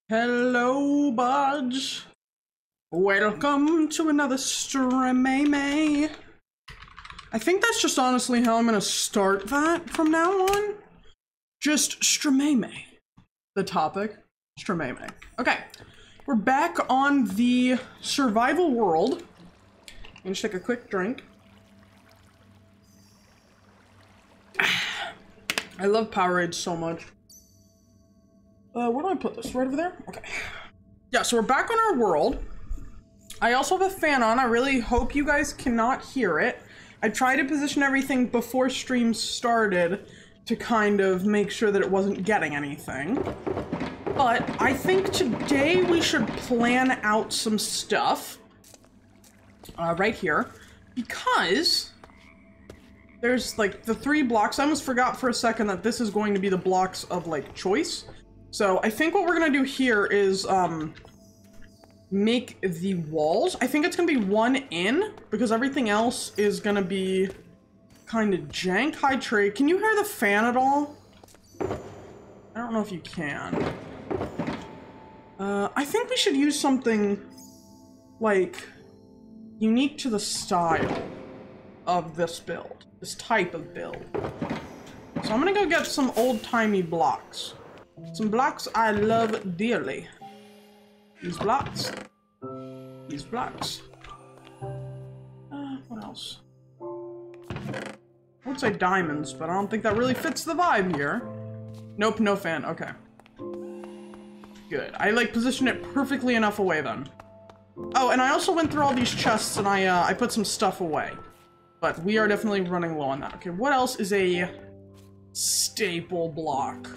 Hello, Budz. Welcome to another stream. I think that's just honestly how I'm gonna start that from now on. Just stream. The topic, stream. Okay, we're back on the survival world. I'm gonna just take a quick drink. I love Powerade so much. Where do I put this? Right over there? Okay. Yeah, so we're back on our world. I also have a fan on. I really hope you guys cannot hear it. I tried to position everything before stream started to kind of make sure that it wasn't getting anything. But I think today we should plan out some stuff. Right here. Because there's like the 3 blocks. I almost forgot for a second that this is going to be the blocks of like choice. So I think what we're gonna do here is make the walls. I think it's gonna be 1 in because everything else is gonna be kind of jank. Hi Trey, can you hear the fan at all? I don't know if you can. I think we should use something like unique to the style of this build, this type of build. So I'm gonna go get some old-timey blocks. Some blocks I love dearly. These blocks. These blocks. What else? I would say diamonds, but I don't think that really fits the vibe here. Nope, no fan. Okay. Good. I like positioned it perfectly enough away then. Oh, and I also went through all these chests and I put some stuff away. But we are definitely running low on that. Okay, what else is a staple block?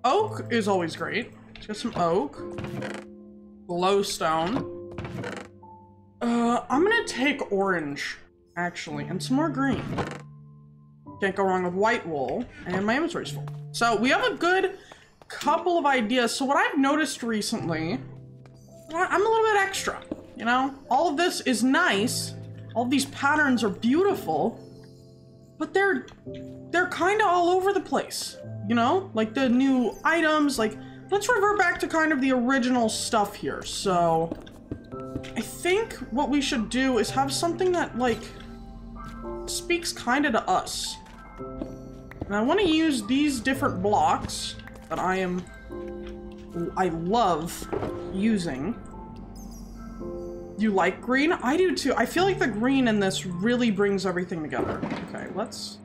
Oak is always great. Let's get some oak. Glowstone. I'm gonna take orange, actually, and some more green. Can't go wrong with white wool, and my inventory's full. So we have a good couple of ideas. So what I've noticed recently, I'm a little bit extra, you know? All of this is nice. All of these patterns are beautiful, but they're kind of all over the place. You know, like the new items, like, let's revert back to kind of the original stuff here. So I think what we should do is have something that like speaks kind of to us. And I want to use these different blocks that I love using. You like green? I do too. I feel like the green in this really brings everything together. Okay, let's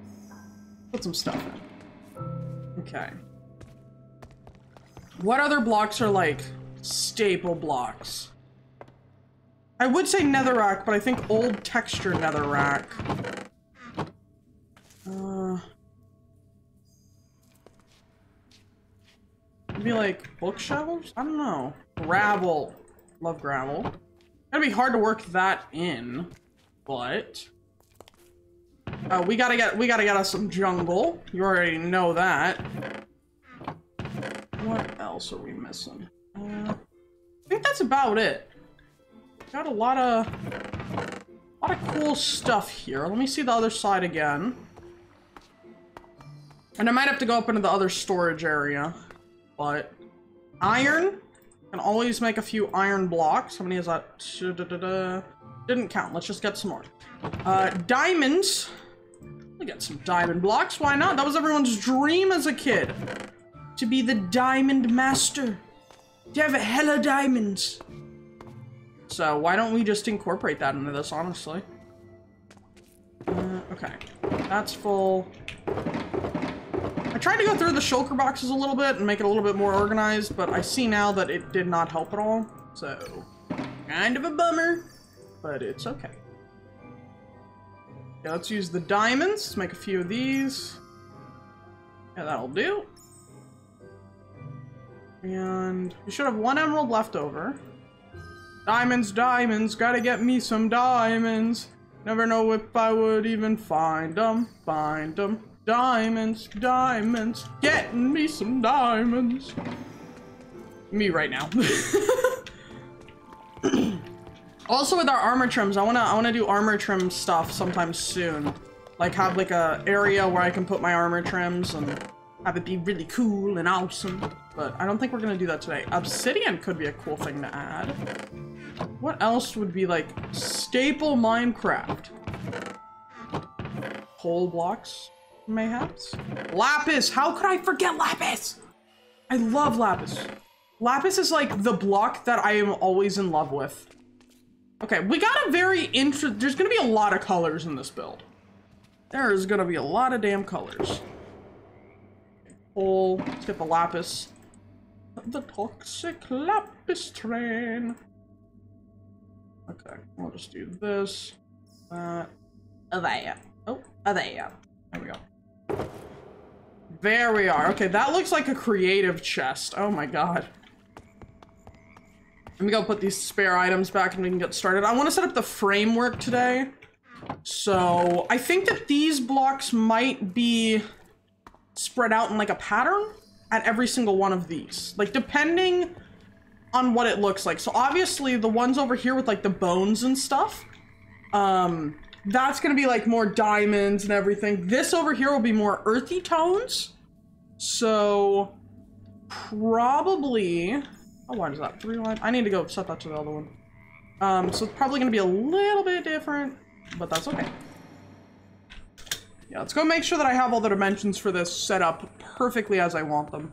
put some stuff in. Okay. What other blocks are like staple blocks? I would say netherrack, but I think old texture netherrack. Maybe like bookshelves? I don't know. Gravel. Love gravel. It'd be hard to work that in, but we gotta get us some jungle. You already know that. What else are we missing? I think that's about it. Got a lot of cool stuff here. Let me see the other side again. And I might have to go up into the other storage area, but iron. Can always make a few iron blocks. How many is that? Didn't count. Let's just get some more. Diamonds. We got some diamond blocks. Why not? That was everyone's dream as a kid. To be the diamond master. To have a hella diamonds. So why don't we just incorporate that into this, honestly? Okay. That's full. I tried to go through the shulker boxes a little bit and make it a little bit more organized, but I see now that it did not help at all. So, kind of a bummer, but it's okay. Okay, let's use the diamonds. Let's make a few of these. Yeah, that'll do. And we should have 1 emerald left over. Diamonds, diamonds, gotta get me some diamonds. Never know if I would even find them, find them. Diamonds, diamonds, getting me some diamonds. Me right now. Also with our armor trims, I wanna do armor trim stuff sometime soon. Like have like a area where I can put my armor trims and have it be really cool and awesome. But I don't think we're gonna do that today. Obsidian could be a cool thing to add. What else would be like staple Minecraft? Coal blocks, mayhaps? Lapis! How could I forget lapis? I love lapis. Lapis is like the block that I am always in love with. Okay, we got a very there's gonna be a lot of colors in this build. There is gonna be a lot of damn colors. Coal, let's get the lapis. The toxic lapis train. Okay, we'll just do this. There. Oh, there. There we go. There we are. Okay, that looks like a creative chest. Oh my god. Let me go put these spare items back and we can get started. I want to set up the framework today. So I think that these blocks might be spread out in like a pattern at every single one of these. Like depending on what it looks like. So obviously the ones over here with like the bones and stuff, that's gonna be like more diamonds and everything. This over here will be more earthy tones. So probably, oh, why is that 3 line? I need to go set that to the other one. So it's probably gonna be a little bit different, but that's okay. Yeah, let's go make sure that I have all the dimensions for this set up perfectly as I want them.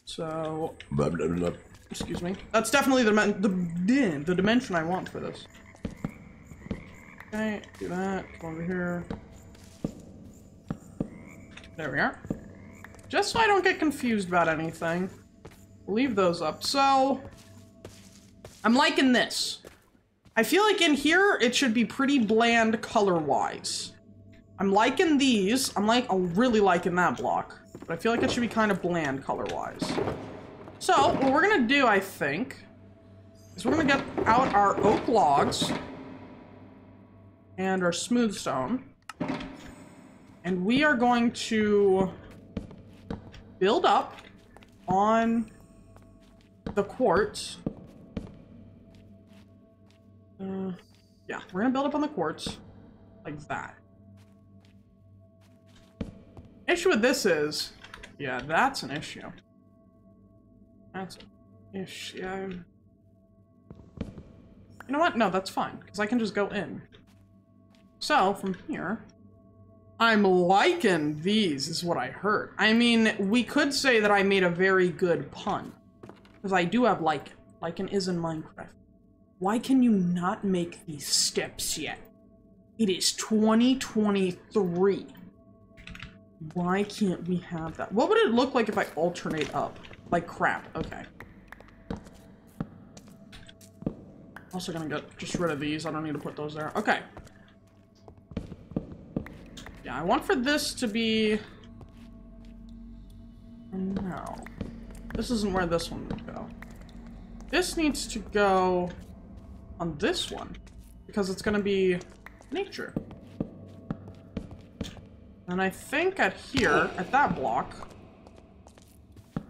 So, excuse me. That's definitely the dimension I want for this. Okay, do that. Come over here. There we are. Just so I don't get confused about anything. Leave those up. So, I'm liking this. I feel like in here, it should be pretty bland color-wise. I'm liking these. I'm really liking that block. But I feel like it should be kind of bland color-wise. So, what we're gonna do, I think, is we're gonna get out our oak logs and our smooth stone. And we are going to build up on the quartz. Yeah, we're gonna build up on the quartz like that. Issue with this is, yeah, that's an issue. That's an issue. You know what? No, that's fine, because I can just go in. So, from here, I'm liking these, is what I heard. I mean, we could say that I made a very good pun, because I do have lichen. Lichen is in Minecraft. Why can you not make these steps yet? It is 2023. Why can't we have that? What would it look like if I alternate up? Like crap, okay. Also gonna get just rid of these. I don't need to put those there. Okay. Yeah, I want for this to be... No. This isn't where this one would go. This needs to go on this one, because it's gonna be nature. And I think at here, at that block,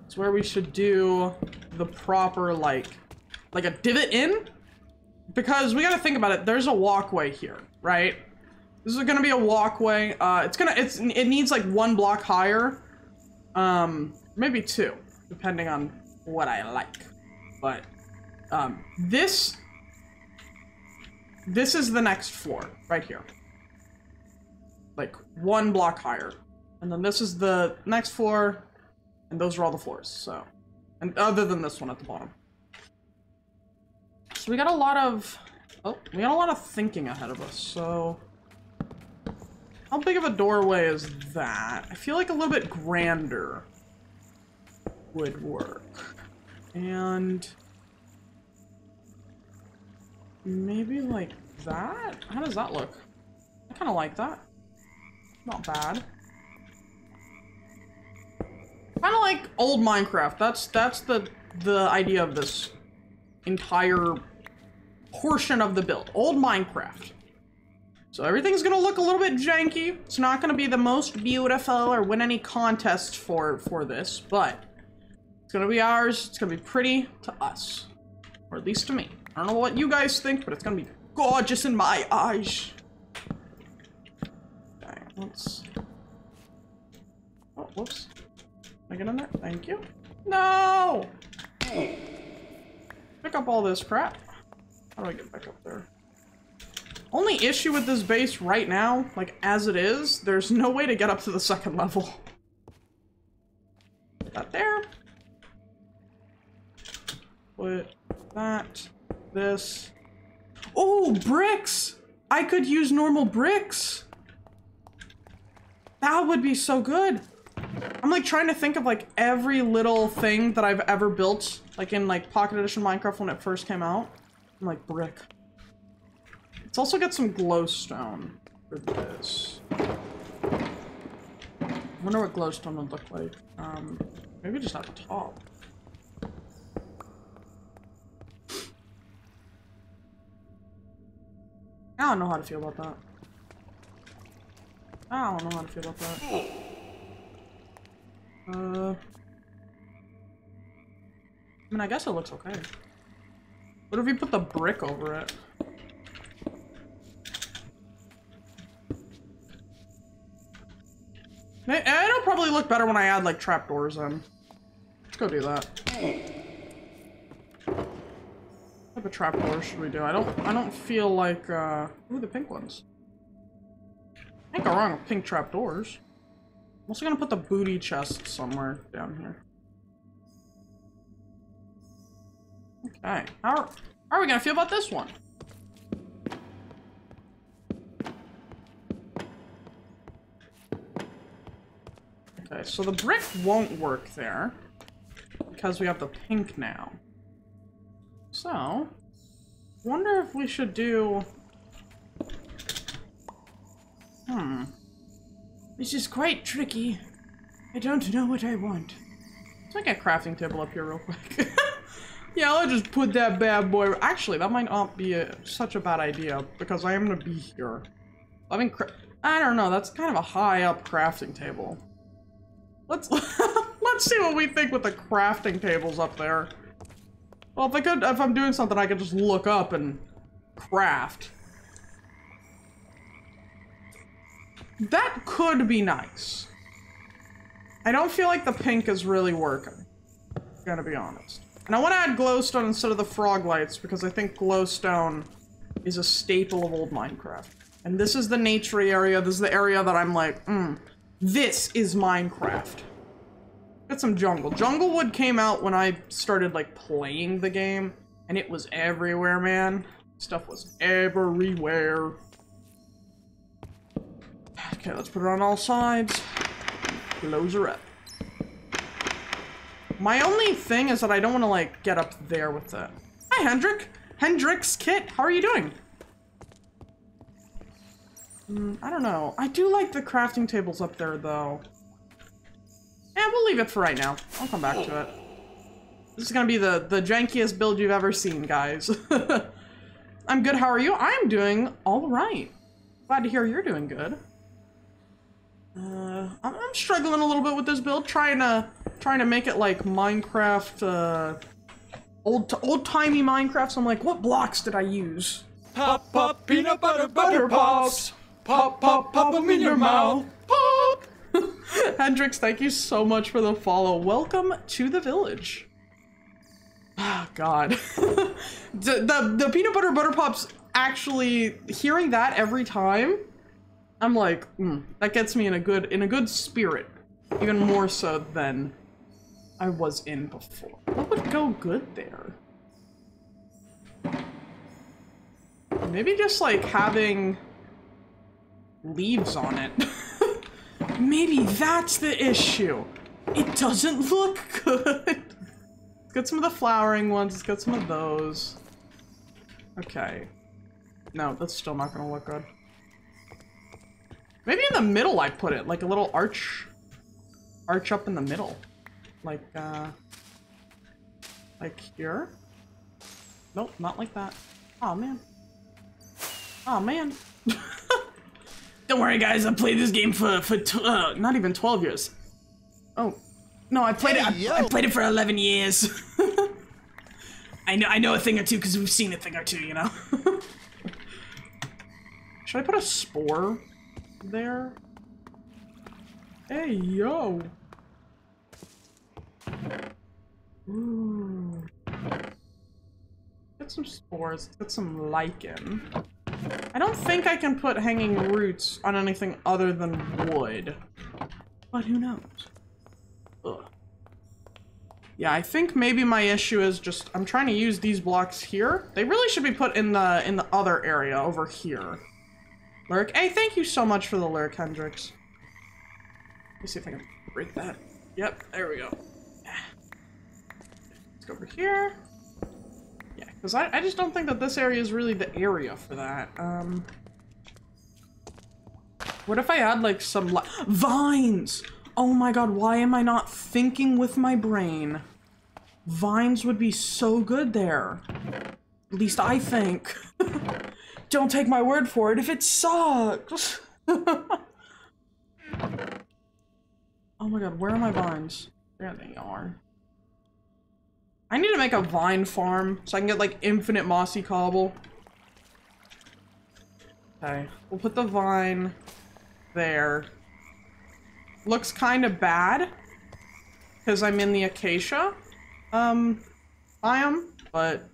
is where we should do the proper, like a divot in. Because we gotta think about it, there's a walkway here, right? This is gonna be a walkway. It needs like 1 block higher. Maybe 2, depending on what I like. But, this is the next floor, right here. Like 1 block higher. And then this is the next floor, and those are all the floors, so. And other than this one at the bottom. So we got a lot of thinking ahead of us, so. How big of a doorway is that? I feel like a little bit grander would work. And maybe like that? How does that look? I kind of like that. Not bad. Kind of like old Minecraft. That's the idea of this entire portion of the build. Old Minecraft. So everything's gonna look a little bit janky. It's not gonna be the most beautiful or win any contests for this, but it's gonna be ours. It's gonna be pretty to us, or at least to me. I don't know what you guys think, but it's gonna be gorgeous in my eyes. Okay, let's. Oh, whoops. I get in there? Thank you. No! Pick up all this crap. How do I get back up there? Only issue with this base right now, like as it is, there's no way to get up to the second level. Put that there. Put that. This. Oh, bricks! I could use normal bricks. That would be so good. I'm like trying to think of like every little thing that I've ever built, like in like Pocket Edition Minecraft when it first came out. I'm like, brick. Let's also get some glowstone for this. I wonder what glowstone would look like. Maybe just at the top. I don't know how to feel about that. I don't know how to feel about that. I mean, I guess it looks okay. What if we put the brick over it? It'll probably look better when I add, like, trapdoors in. Let's go do that. What type of trapdoors should we do? I don't feel like, ooh, the pink ones. Can't go wrong with pink trapdoors. I'm also gonna put the booty chest somewhere down here. Okay, how are we gonna feel about this one? Okay, so the brick won't work there because we have the pink now. So, wonder if we should do... This is quite tricky. I don't know what I want. Let's make a crafting table up here real quick. Yeah, I'll just put that bad boy... Actually, that might not be such a bad idea, because I am gonna be here. I don't know, that's kind of a high up crafting table. Let's see what we think with the crafting tables up there. Well, if I'm doing something, I could just look up and craft. That could be nice. I don't feel like the pink is really working. Gotta be honest. And I want to add glowstone instead of the frog lights because I think glowstone is a staple of old Minecraft. And this is the nature area. This is the area that I'm like, this is Minecraft. Get some jungle. Junglewood came out when I started like playing the game and it was everywhere, man. Stuff was everywhere. Okay, let's put it on all sides. Close her up. My only thing is that I don't want to, like, get up there with that. Hi, Hendrik. Hendrix Kit, how are you doing? I don't know. I do like the crafting tables up there, though. Yeah, we'll leave it for right now. I'll come back to it. This is gonna be the jankiest build you've ever seen, guys. I'm good, how are you? I'm doing alright. Glad to hear you're doing good. I'm struggling a little bit with this build, trying to make it like Minecraft, old-timey Minecraft, so I'm like, what blocks did I use? Pop, pop, peanut butter, butter pops. Pop, pop, pop them in your mouth. Pop! Hendrix, thank you so much for the follow. Welcome to the village. Ah, God. the peanut butter pops, actually, hearing that every time, I'm like, that gets me in a good spirit. Even more so than I was in before. What would go good there? Maybe just like having leaves on it. Maybe that's the issue. It doesn't look good. Let's get some of the flowering ones. Let's get some of those. Okay. No, that's still not gonna look good. Maybe in the middle I put it, like a little arch up in the middle. Like here? Nope, not like that. Oh man. Oh man. Don't worry guys, I played this game for not even 12 years. Oh. No, I played I played it for 11 years. I know a thing or two because we've seen a thing or two, you know? Should I put a spore there? Hey, yo. Ooh. Get some spores, get some lichen. I don't think I can put hanging roots on anything other than wood. But who knows? Ugh. Yeah, I think maybe my issue is just I'm trying to use these blocks here. They really should be put in the other area over here. Lyric, hey, thank you so much for the lyric, Hendrix. Let me see if I can break that. Yep, there we go. Let's go over here. Yeah, because I just don't think that this area is really the area for that. What if I add like some vines? Oh my god, why am I not thinking with my brain? Vines would be so good there. At least I think. Don't take my word for it if it sucks. Oh my god, where are my vines? There they are. I need to make a vine farm so I can get like infinite mossy cobble. Okay, we'll put the vine there. Looks kind of bad because I'm in the acacia biome, but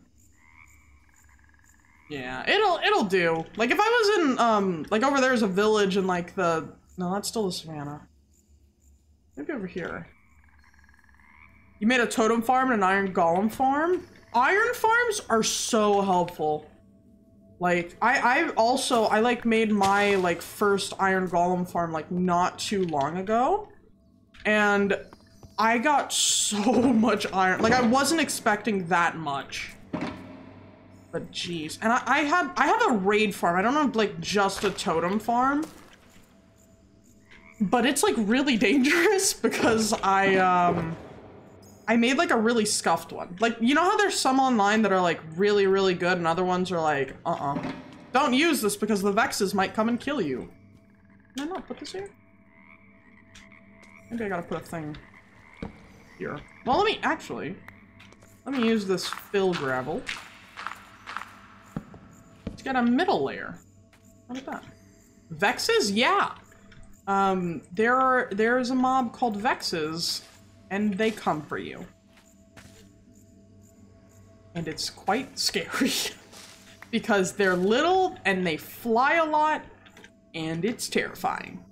yeah, it'll do. Like if I was in like over there's a village and like no, that's still the savannah. Maybe over here. You made a totem farm and an iron golem farm? Iron farms are so helpful. Like, I like made my like first iron golem farm like not too long ago. And I got so much iron. Like I wasn't expecting that much. But jeez. And I have a raid farm. I don't have like just a totem farm. But it's like really dangerous because I made like a really scuffed one. Like, you know how there's some online that are like really, really good and other ones are like, don't use this because the Vexes might come and kill you. Can I not put this here? Maybe I gotta put a thing here. Well, let me use this fill gravel. Let's get a middle layer. How about that? Vexes? Yeah. There's a mob called Vexes. And they come for you. And it's quite scary. Because they're little and they fly a lot. And it's terrifying.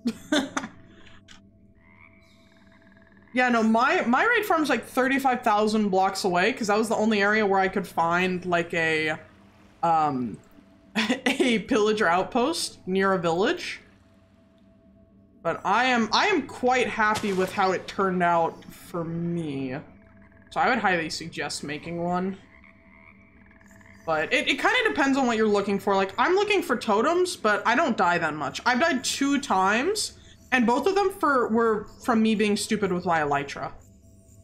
Yeah, no, my raid farm's like 35,000 blocks away. Because that was the only area where I could find like a pillager outpost near a village. But I am quite happy with how it turned out for me. So I would highly suggest making one. But it kind of depends on what you're looking for. Like, I'm looking for totems, but I don't die that much. I've died 2 times, and both of them were from me being stupid with my elytra.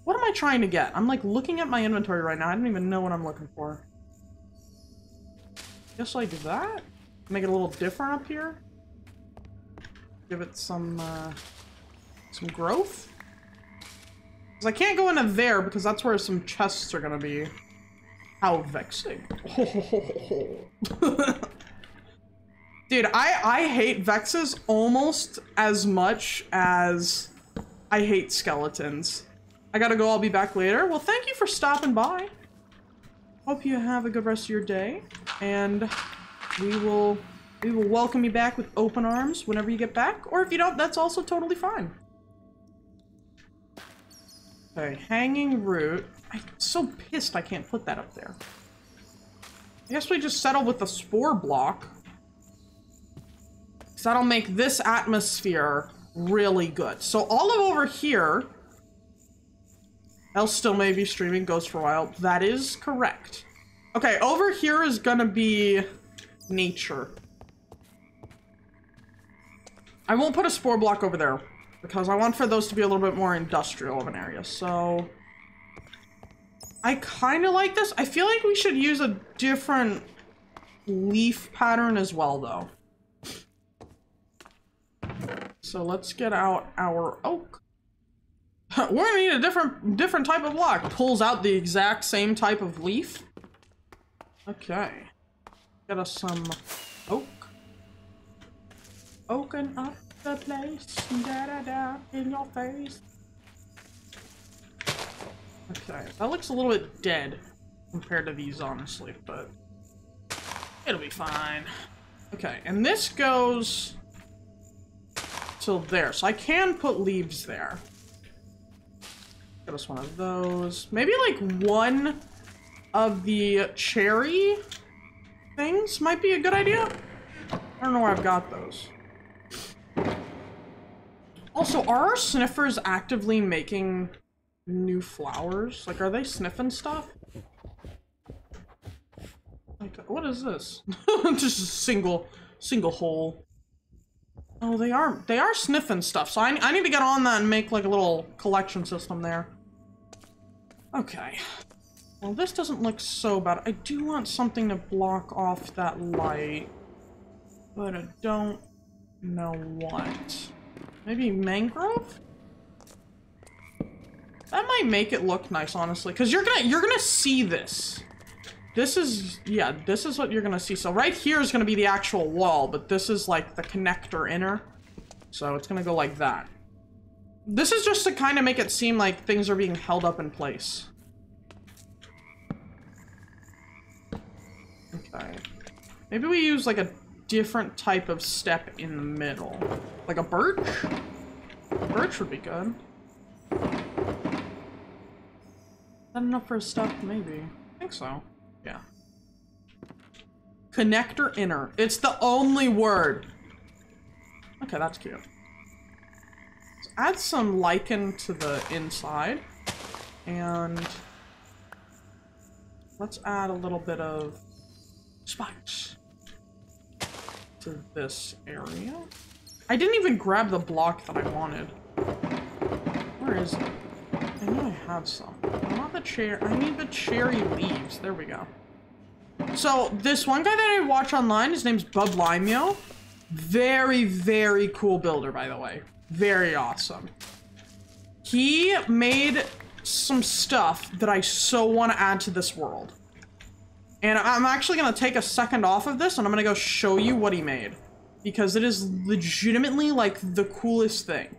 What am I trying to get? I'm like looking at my inventory right now. I don't even know what I'm looking for. Just like that? Make it a little different up here. Give it some growth. Because I can't go into there because that's where some chests are gonna be. How vexing. Dude, I hate Vexes almost as much as I hate skeletons. I gotta go, I'll be back later. Well, thank you for stopping by. Hope you have a good rest of your day. And we will welcome you back with open arms whenever you get back, or if you don't, that's also totally fine. Okay, hanging root. I'm so pissed I can't put that up there. I guess we just settle with the spore block. Because that'll make this atmosphere really good. So all of over here, I'll still may be streaming Ghost for a while. That is correct. Okay, over here is gonna be nature. I won't put a spore block over there because I want for those to be a little bit more industrial of an area. So I kind of like this. I feel like we should use a different leaf pattern as well, though. So let's get out our oak. We're gonna need a different type of block. Pulls out the exact same type of leaf. Okay. Get us some oak. Open up the place, da-da-da, in your face. Okay, that looks a little bit dead compared to these, honestly, but it'll be fine. Okay, and this goes till there, so I can put leaves there. Get us one of those. Maybe like one of the cherry things might be a good idea. I don't know where I've got those. Also, are our sniffers actively making new flowers? Like, are they sniffing stuff? Like, what is this? Just a single hole. Oh, they are sniffing stuff. So I need to get on that and make like a little collection system there. Okay. Well, this doesn't look so bad. I do want something to block off that light, but I don't know what. Maybe mangrove? That might make it look nice, honestly, because you're gonna see this. This is, yeah, this is what you're gonna see. So right here is gonna be the actual wall, but this is like the connector inner. So it's gonna go like that. This is just to kind of make it seem like things are being held up in place. Okay. Maybe we use like a different type of step in the middle. Like a birch? A birch would be good. Is that enough for a step? Maybe. I think so. Yeah. Connector inner. It's the only word. Okay, that's cute. Let's add some lichen to the inside. And let's add a little bit of spikes to this area. I didn't even grab the block that I wanted. Where is it? I know I have some. I want the cherry. I need the cherry leaves. There we go. So this one guy that I watch online, his name's Budz. Very, very cool builder, by the way. Very awesome. He made some stuff that I so want to add to this world. And I'm actually going to take a second off of this and I'm going to go show you what he made. Because it is legitimately like the coolest thing.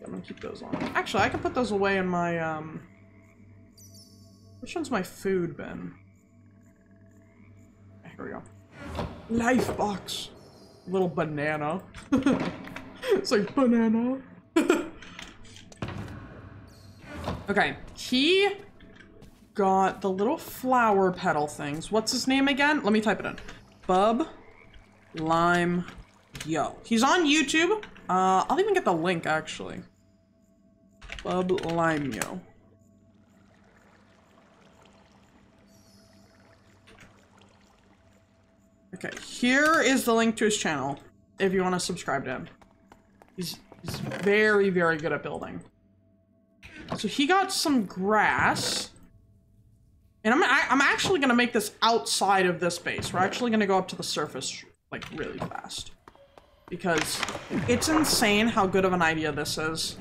I'm gonna keep those on. Actually, I can put those away in my, which one's my food bin? Okay, here we go. Life box. Little banana. It's like banana. Okay, he got the little flower petal things. What's his name again? Let me type it in. Bub Lime Yo. He's on YouTube. I'll even get the link actually. Bub Lime Yo. Okay, here is the link to his channel if you want to subscribe to him. He's very, very good at building. So he got some grass. And I'm actually gonna make this outside of this base. We're actually gonna go up to the surface like really fast. Because it's insane how good of an idea this is.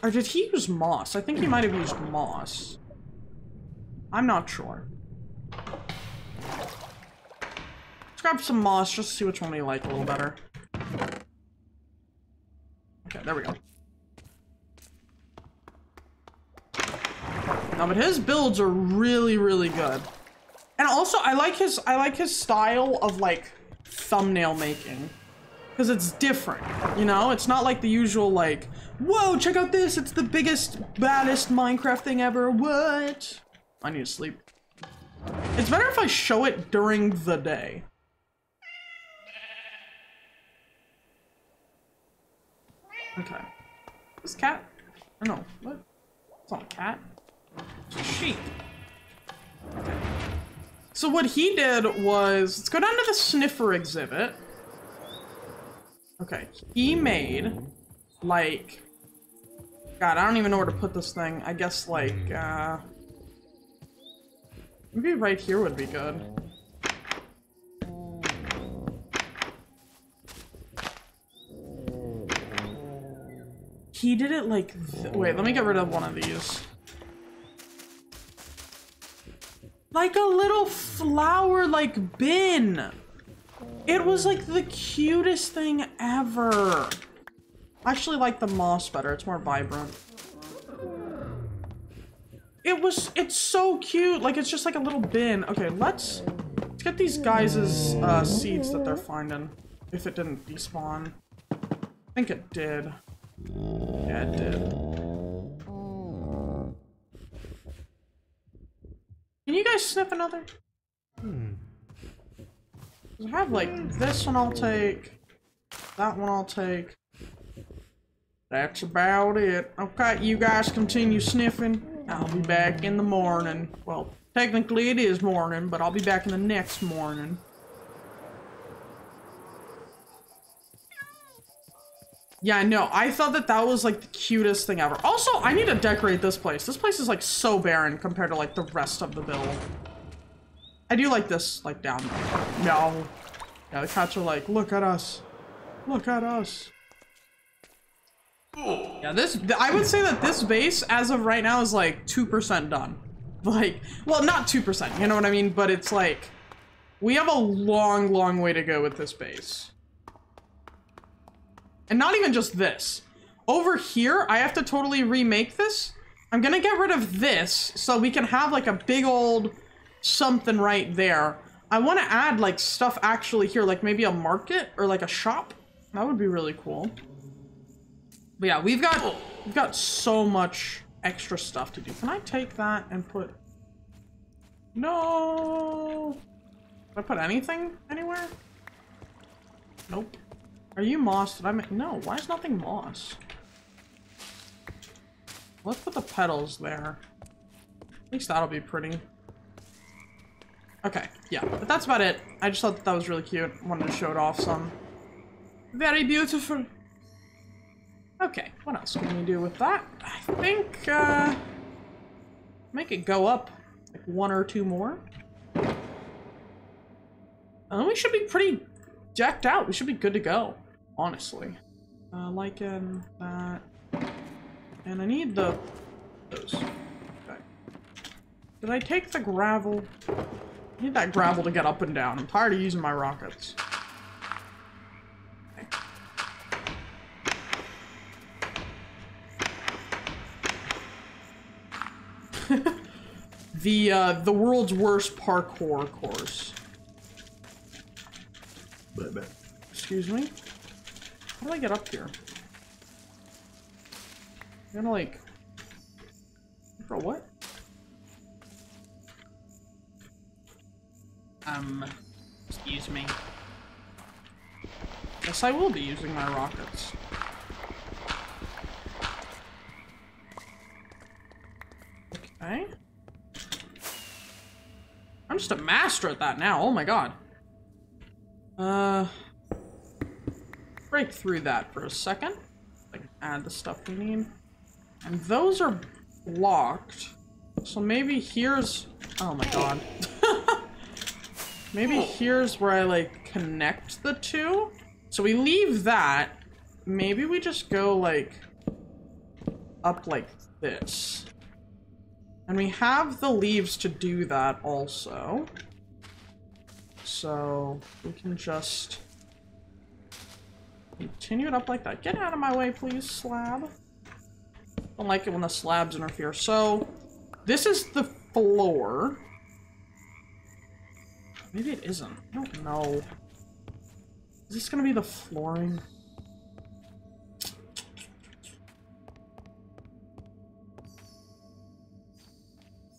Or did he use moss? I think he might have used moss. I'm not sure. Let's grab some moss just to see which one we like a little better. Okay, there we go. No, but his builds are really, really good. And also, I like his style of like thumbnail making. Because it's different, you know? It's not like the usual like, whoa, check out this, it's the biggest, baddest Minecraft thing ever, what? I need to sleep. It's better if I show it during the day. Okay. This cat? I don't know, what? It's not a cat. It's a sheep. Okay. So what he did was, let's go down to the sniffer exhibit. Okay, he made, like, God, I don't even know where to put this thing. I guess, like, maybe right here would be good. He did it like, wait, let me get rid of one of these. Like a little flower, like, bin. It was like the cutest thing ever. I actually like the moss better. It's more vibrant. it's so cute. Like, it's just like a little bin. Okay, let's get these guys' seeds that they're finding. If it didn't despawn. I think it did. Yeah, it did. Can you guys sniff another? I have like this one I'll take. That one I'll take. That's about it. Okay, you guys continue sniffing. I'll be back in the morning. Well, technically it is morning, but I'll be back in the next morning. Yeah, I know. I thought that was like the cutest thing ever. Also, I need to decorate this place. This place is like so barren compared to like the rest of the build. I do like this, like down there. No. Yeah, the cats are like, look at us. Look at us. Yeah, I would say that this base, as of right now, is like 2% done. Like, well, not 2%, you know what I mean? But it's like, we have a long, long way to go with this base. And not even just this. Over here, I have to totally remake this. I'm gonna get rid of this so we can have like a big old something right there. I want to add like stuff actually here, like maybe a market or like a shop. That would be really cool. But yeah, we've got so much extra stuff to do. Can I take that and put... No! Did I put anything anywhere? Nope. Are you moss? Did I make... No, why is nothing moss? Let's put the petals there. At least that'll be pretty. Okay, yeah, but that's about it. I just thought that was really cute. Wanted to show it off some. Very beautiful. Okay, what else can we do with that? I think, make it go up like 1 or 2 more. And we should be pretty decked out. We should be good to go, honestly. Lichen, that. And I need those. Okay. Did I take the gravel? I need that gravel to get up and down. I'm tired of using my rockets. The world's worst parkour course. Excuse me? How do I get up here? I'm gonna like... For what? Excuse me. Yes, I will be using my rockets. Okay. I'm just a master at that now. Oh my god. Break through that for a second. I can add the stuff we need. And those are blocked. So maybe here's... Oh my god. Maybe here's where I like connect the two. So we leave that. Maybe we just go like up like this. And we have the leaves to do that also. So we can just continue it up like that. Get out of my way, please, slab. Don't like it when the slabs interfere. So this is the floor. Maybe it isn't. I don't know. Is this gonna be the flooring?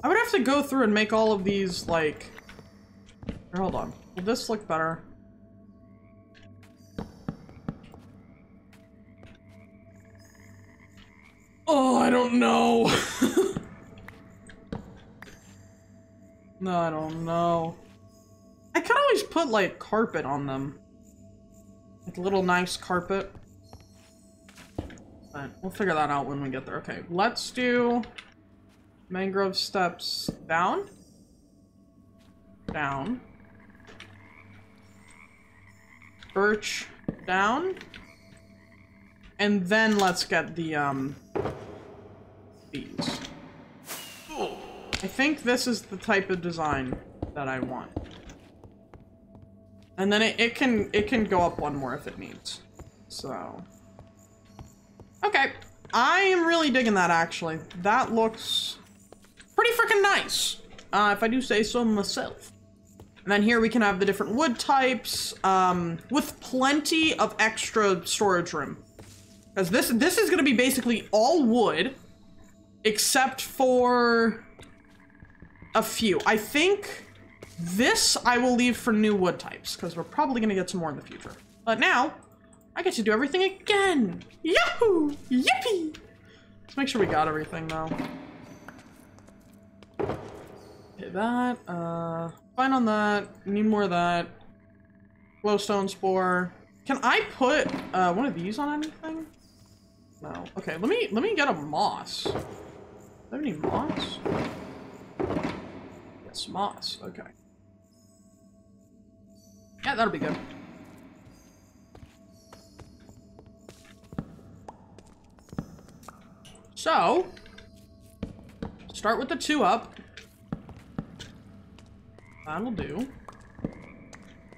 I would have to go through and make all of these, like... Here, hold on. Will this look better? Oh, I don't know. No, I don't know. I could always put, like, carpet on them. Like a little nice carpet. But we'll figure that out when we get there. Okay, let's do... Mangrove steps down. Down. Birch down. And then let's get the, these. I think this is the type of design that I want. And then it can go up 1 more if it needs. So. Okay. I am really digging that, actually. That looks pretty freaking nice, if I do say so myself. And then here we can have the different wood types, with plenty of extra storage room. Because this is gonna be basically all wood, except for a few. I think this I will leave for new wood types, because we're probably gonna get some more in the future. But now, I get to do everything again! Yahoo! Yippee! Let's make sure we got everything though. Okay, that, fine on that. Need more of that. Glowstone spore. Can I put, one of these on anything? No. Okay, let me get a moss. Do I have any moss? Yes, moss. Okay. Yeah, that'll be good. So, start with the 2 up. That'll do.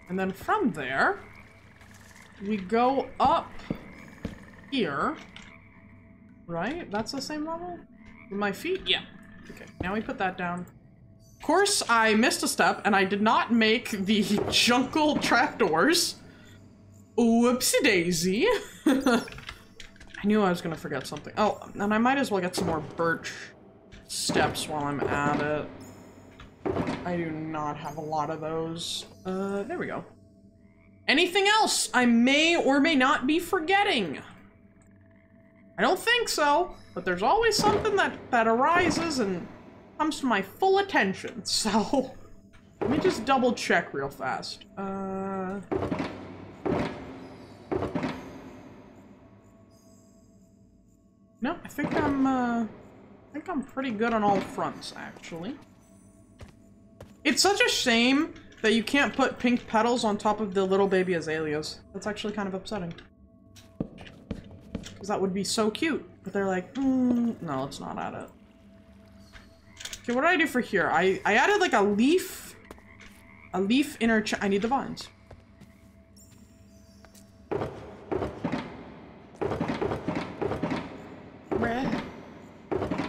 And then from there, we go up here. Right? That's the same level? With my feet? Yeah. Okay, now we put that down. Of course, I missed a step, and I did not make the jungle trapdoors. Whoopsie daisy. I knew I was gonna forget something. Oh, and I might as well get some more birch steps while I'm at it. I do not have a lot of those. There we go. Anything else I may or may not be forgetting? I don't think so, but there's always something that arises and comes to my full attention, so let me just double check real fast. No, I think I'm pretty good on all fronts, actually. It's such a shame that you can't put pink petals on top of the little baby azaleas. That's actually kind of upsetting. Because that would be so cute. But they're like, no, let's not add it. Okay, what did I do for here? I added like a leaf inner I need the vines.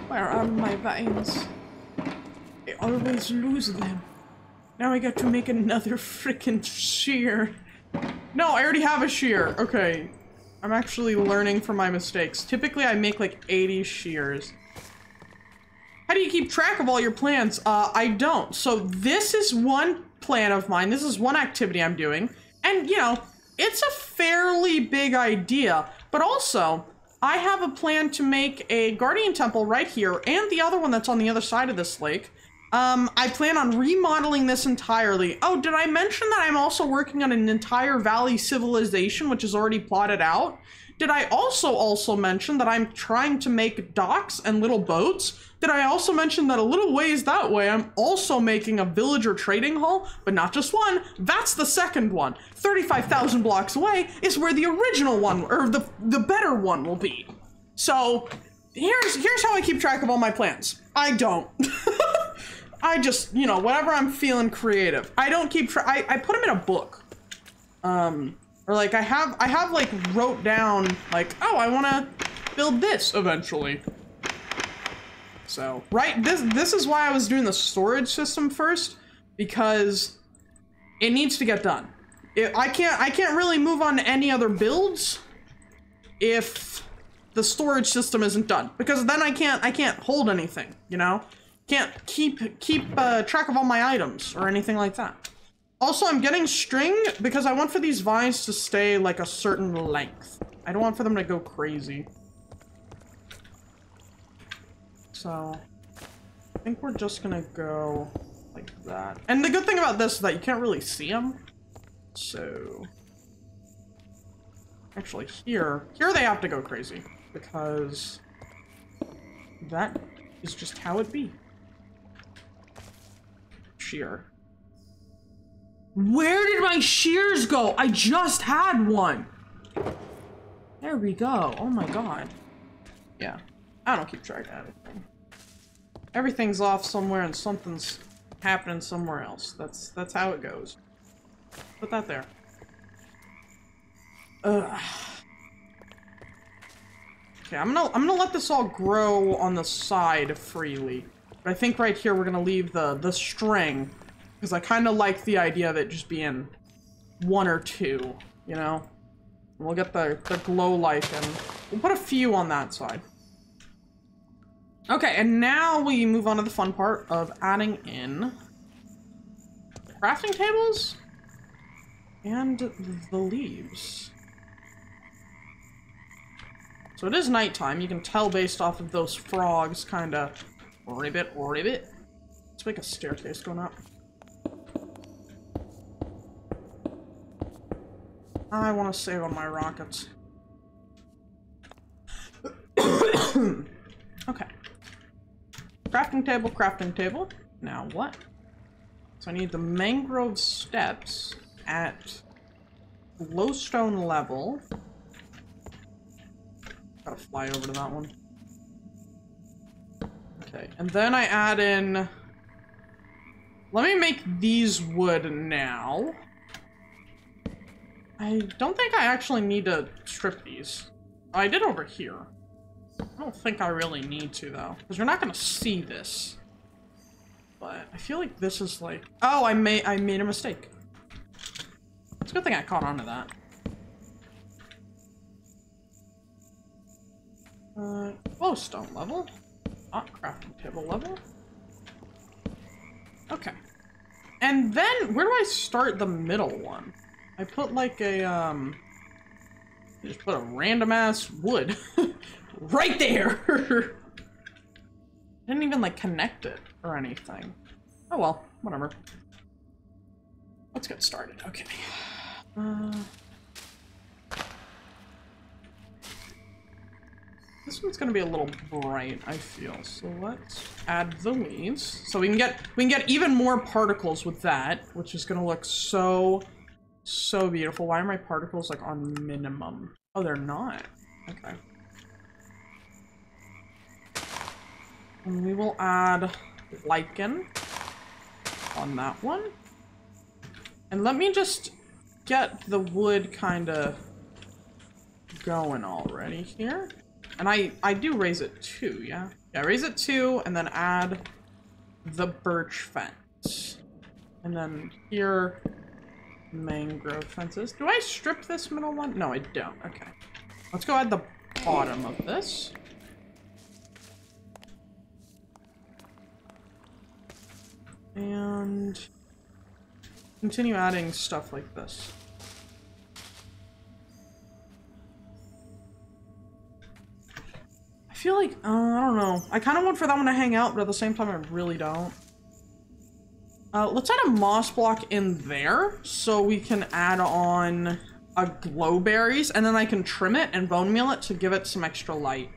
Where are my vines? I always lose them. Now I got to make another freaking shear. No, I already have a shear. Okay. I'm actually learning from my mistakes. Typically, I make like 80 shears. How do you keep track of all your plans? I don't. So this is one plan of mine. This is one activity I'm doing. And, you know, it's a fairly big idea. But also, I have a plan to make a guardian temple right here and the other one that's on the other side of this lake. I plan on remodeling this entirely. Oh, did I mention that I'm also working on an entire valley civilization, which is already plotted out? Did I also mention that I'm trying to make docks and little boats? Did I also mention that a little ways that way, I'm also making a villager trading hall, but not just one, that's the second one. 35,000 blocks away is where the original one, or the better one will be. So, here's how I keep track of all my plans. I don't. I just, you know, whatever I'm feeling creative. I don't keep I put them in a book. Or like I have like wrote down like, oh, I want to build this eventually. So, right, this is why I was doing the storage system first, because it needs to get done. I can't really move on to any other builds if the storage system isn't done, because then I can't hold anything, you know? Can't keep track of all my items or anything like that. Also, I'm getting string because I want for these vines to stay like a certain length. I don't want for them to go crazy. So, I think we're just gonna go like that. And the good thing about this is that you can't really see them. So, actually here they have to go crazy because that is just how it be. Shear. Where did my shears go? I just had one. There we go. Oh my god. Yeah. I don't keep track of anything. Everything's off somewhere and something's happening somewhere else. That's how it goes. Put that there. Ugh. Okay, I'm gonna let this all grow on the side freely. But I think right here we're gonna leave the string, because I kind of like the idea of it just being 1 or 2, you know? We'll get the glow light and we'll put a few on that side. Okay, and now we move on to the fun part of adding in the crafting tables and the leaves. So it is nighttime. You can tell based off of those frogs kind of ribbit. Let's make a staircase going up. I want to save on my rockets. Okay. Crafting table. Now what? So I need the mangrove steps at glowstone level. Gotta fly over to that one. Okay, and then I add in... Let me make these wood now. I don't think I actually need to strip these. I did over here. I don't think I really need to, though, because you're not gonna see this. But I feel like this is like... Oh, I made a mistake. It's a good thing I caught on to that. Glowstone level. Not crafting table level. Okay. And then, where do I start the middle one? I put like a, just put a random ass wood right there. Didn't even like connect it or anything. Oh well, whatever. Let's get started. Okay. This one's gonna be a little bright, I feel. So let's add the leaves. So we can get even more particles with that, which is gonna look so beautiful. Why are my particles like on minimum? Oh, they're not. Okay. And we will add lichen on that one. And let me just get the wood kind of going already here. And I do raise it 2, yeah? Yeah, raise it 2 and then add the birch fence. And then here, mangrove fences. Do I strip this middle one? No, I don't. Okay. Let's go add the bottom of this. And continue adding stuff like this. I feel like, I don't know. I kind of want for that one to hang out, but at the same time, I really don't. Let's add a moss block in there so we can add on a glow berries, and then I can trim it and bone meal it to give it some extra light.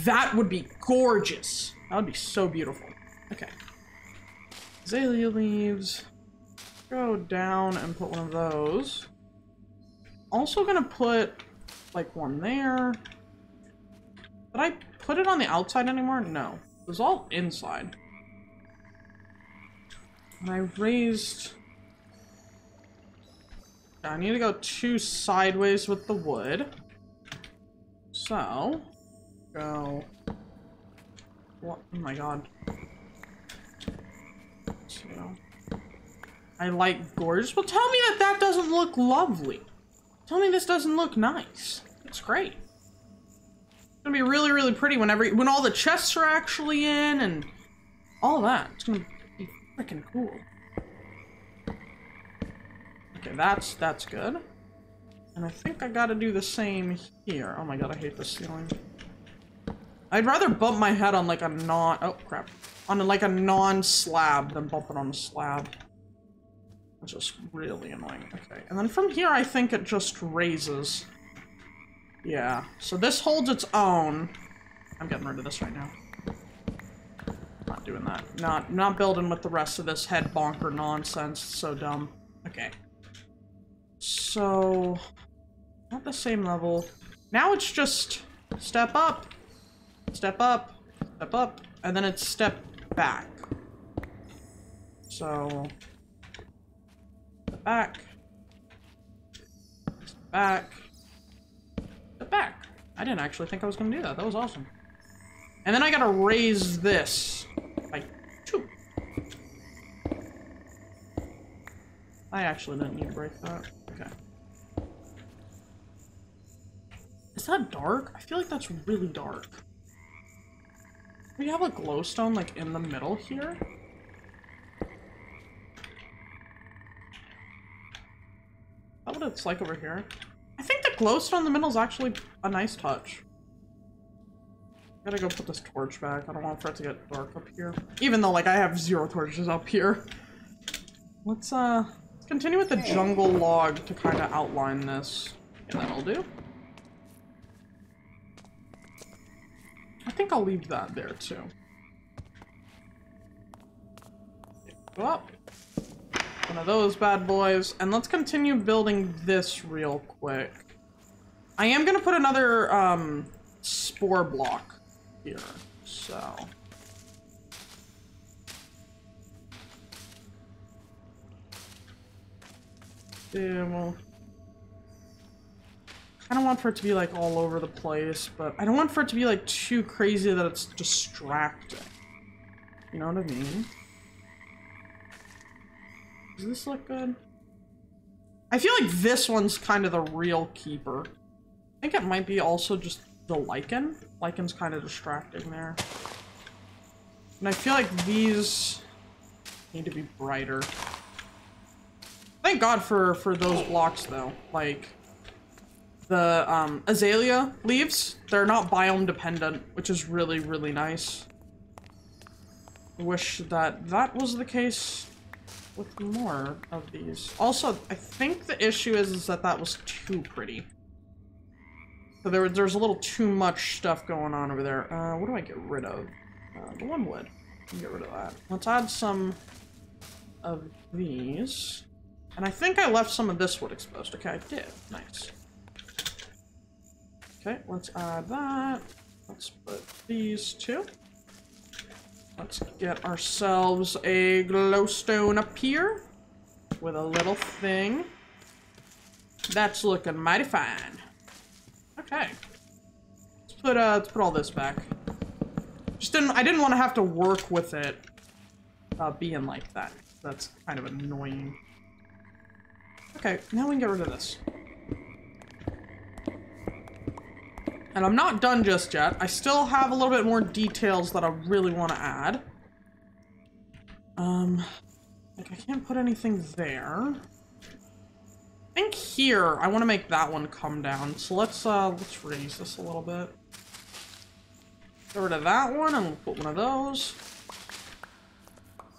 That would be gorgeous. That would be so beautiful. Okay. Azalea leaves. Go down and put one of those. Also gonna put like one there. Did I put it on the outside anymore? No. It was all inside. And I raised... I need to go 2 sideways with the wood. So... Go... What? Oh my god. 2. I like gorgeous. Well, tell me that that doesn't look lovely. Tell me this doesn't look nice. It's great. It's gonna be really, really pretty when all the chests are actually in and all that. It's gonna be freaking cool. Okay, that's good. And I think I gotta do the same here. Oh my god, I hate this ceiling. I'd rather bump my head on like a oh crap. On like a non-slab than bump it on a slab. It's just really annoying. Okay, and then from here I think it just raises. Yeah, so this holds its own. I'm getting rid of this right now. Not doing that. Not building with the rest of this head bonker nonsense. It's so dumb. Okay. So, not the same level. Now it's just step up, step up, step up, and then it's step back. So, step back, step back, step back. I didn't actually think I was gonna do that. That was awesome. And then I gotta raise this by I actually didn't need to break that. Okay. Is that dark? I feel like that's really dark. We have a glowstone like in the middle here. Is that what it's like over here? I think the glowstone in the middle is actually a nice touch. Gotta go put this torch back. I don't want for it to get dark up here. Even though, like, I have 0 torches up here. Let's continue with the jungle log to kind of outline this. Yeah, that'll do. I think I'll leave that there, too. Go up. One of those bad boys. And let's continue building this real quick. I am gonna put another, spore block here, so. Yeah, well. I don't want for it to be like all over the place, but I don't want for it to be like too crazy that it's distracting. You know what I mean? Does this look good? I feel like this one's kind of the real keeper. I think it might be also just the lichen. Lichen's kind of distracting there. And I feel like these need to be brighter. Thank God for those blocks though. Like the azalea leaves, they're not biome dependent, which is really, really nice. I wish that that was the case with more of these. Also, I think the issue is that that was too pretty. So there's a little too much stuff going on over there. What do I get rid of? The one wood. Get rid of that. Let's add some of these. And I think I left some of this wood exposed. Okay, I did. Nice. Okay, let's add that. Let's put these two. Let's get ourselves a glowstone up here with a little thing. That's looking mighty fine. Okay. Let's put all this back. I didn't want to have to work with it being like that. That's kind of annoying. Okay, now we can get rid of this. And I'm not done just yet. I still have a little bit more details that I really want to add. Like I can't put anything there. I think here, I want to make that one come down. So let's raise this a little bit. Get rid of that one and we'll put one of those.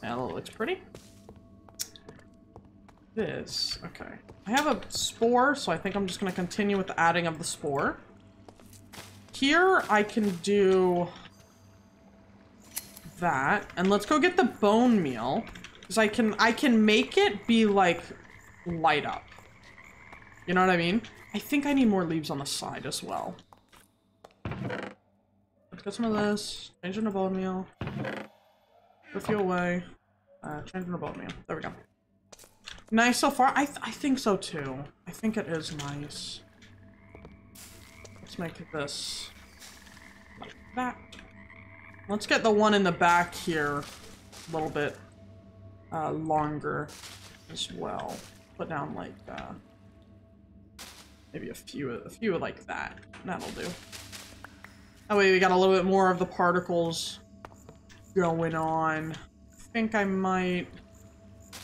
Yeah, that looks pretty. This, okay. I have a spore, so I think I'm just gonna continue with the adding of the spore. Here, I can do that, and let's go get the bone meal, because I can make it be like light up. You know what I mean? I think I need more leaves on the side as well. Let's get some of this. Change into bone meal. Put a few away. Change into bone meal. There we go. Nice so far. I think so too. I think it is nice. Let's make this like that. Let's get the one in the back here a little bit longer as well. Put down like maybe a few like that. That'll do. That way we got a little bit more of the particles going on. I think I might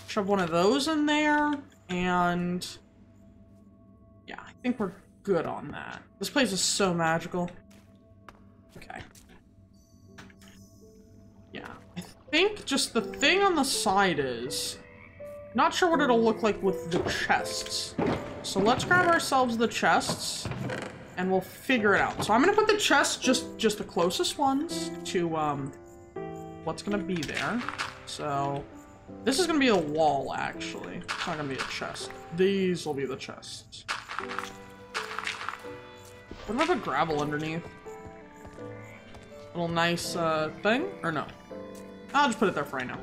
shove one of those in there, and yeah, I think we're good on that. This place is so magical. Okay. Yeah, I think just the thing on the side is, not sure what it'll look like with the chests. So let's grab ourselves the chests, and we'll figure it out. So I'm gonna put the chests just the closest ones to what's gonna be there. So this is gonna be a wall, actually. It's not gonna be a chest. These will be the chests. What about the gravel underneath? Little nice thing, or no? I'll just put it there for right now.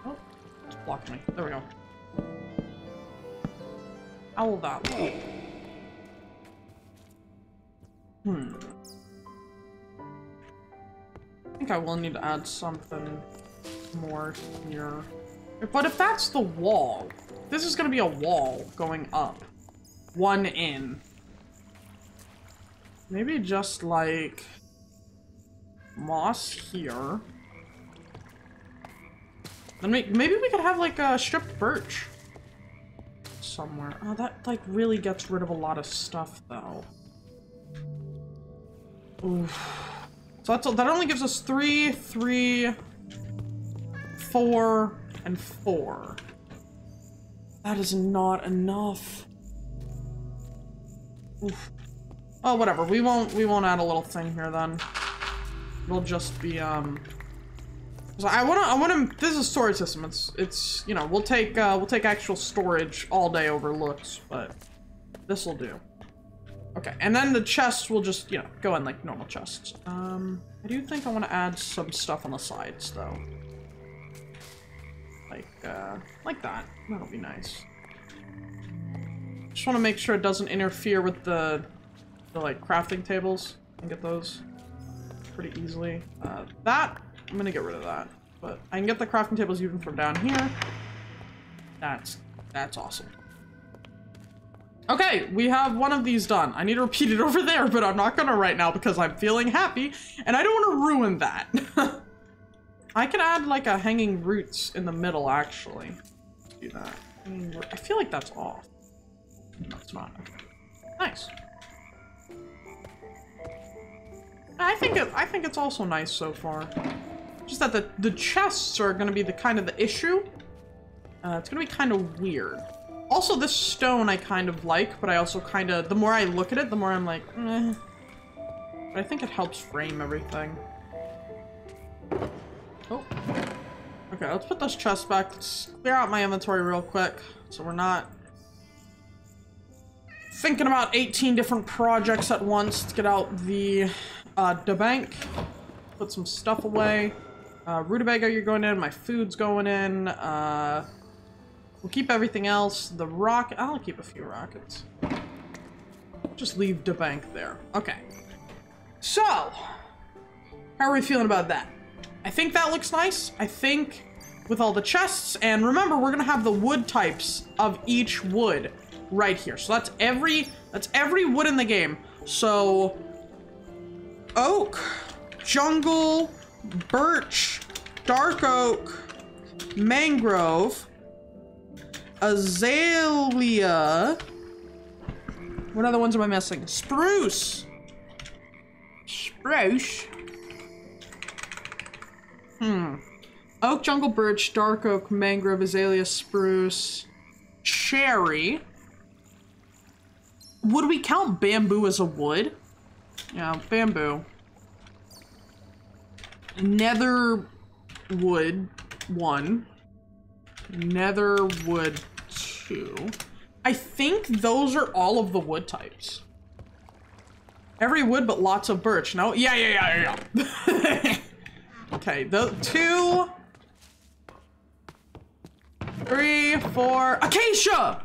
Oh, it's blocking me. There we go. How will that look? I think think I will need to add something more here. But if that's the wall, this is gonna be a wall going up. One in. Maybe just like moss here. Then maybe we could have like a stripped birch somewhere. Oh, that like really gets rid of a lot of stuff though. Oof. So that only gives us 3, 3, 4, and 4. That is not enough. Oof. Oh, whatever. We won't add a little thing here then. It'll just be so I wanna. This is a storage system. It's you know we'll take actual storage all day over looks, but this will do. Okay, and then the chests will just you know go in like normal chests. I do think I want to add some stuff on the sides though, like that. That'll be nice. Just want to make sure it doesn't interfere with the like crafting tables. I can get those pretty easily. That I'm gonna get rid of that, but I can get the crafting tables even from down here. That's awesome. Okay, we have one of these done. I need to repeat it over there, but I'm not gonna right now because I'm feeling happy and I don't want to ruin that. I can add like a hanging roots in the middle actually. Let's do that. I feel like that's off. No, it's not. Okay. Nice. I think it's also nice so far. Just that the chests are gonna be the kind of the issue. It's gonna be kind of weird. Also, this stone I kind of like, but I also kind of, the more I look at it, the more I'm like, eh. But I think it helps frame everything. Oh. Okay, let's put those chests back. Let's clear out my inventory real quick, so we're not thinking about 18 different projects at once. Let's get out the bank, put some stuff away. Rutabaga, you're going in. My food's going in. We'll keep everything else. The rocket, I'll keep a few rockets. Just leave the bank there. Okay. So, how are we feeling about that? I think that looks nice. I think with all the chests, and remember, we're gonna have the wood types of each wood right here. So that's every wood in the game. So oak, jungle, birch, dark oak, mangrove, azalea. What other ones am I missing? Spruce. Spruce. Oak, jungle, birch, dark oak, mangrove, azalea, spruce, cherry. Would we count bamboo as a wood? Yeah, bamboo. Nether wood 1. Nether wood 2. I think those are all of the wood types. Every wood but lots of birch. No? Yeah. Okay, the 2, 3, 4. Acacia!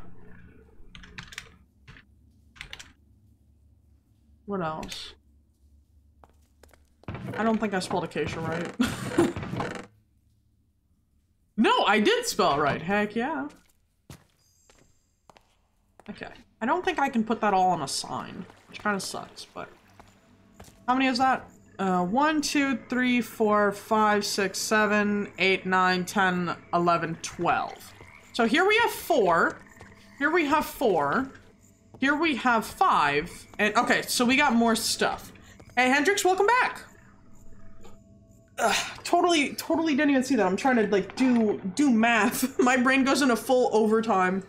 What else? I don't think I spelled acacia right. No, I did spell it right. Heck yeah. Okay. I don't think I can put that all on a sign, which kind of sucks, but... How many is that? 1, 2, 3, 4, 5, 6, 7, 8, 9, 10, 11, 12. So here we have 4. Here we have 4. Here we have 5. And okay, so we got more stuff. Hey, Hendrix, welcome back. Totally didn't even see that. I'm trying to like do math. My brain goes into full overtime.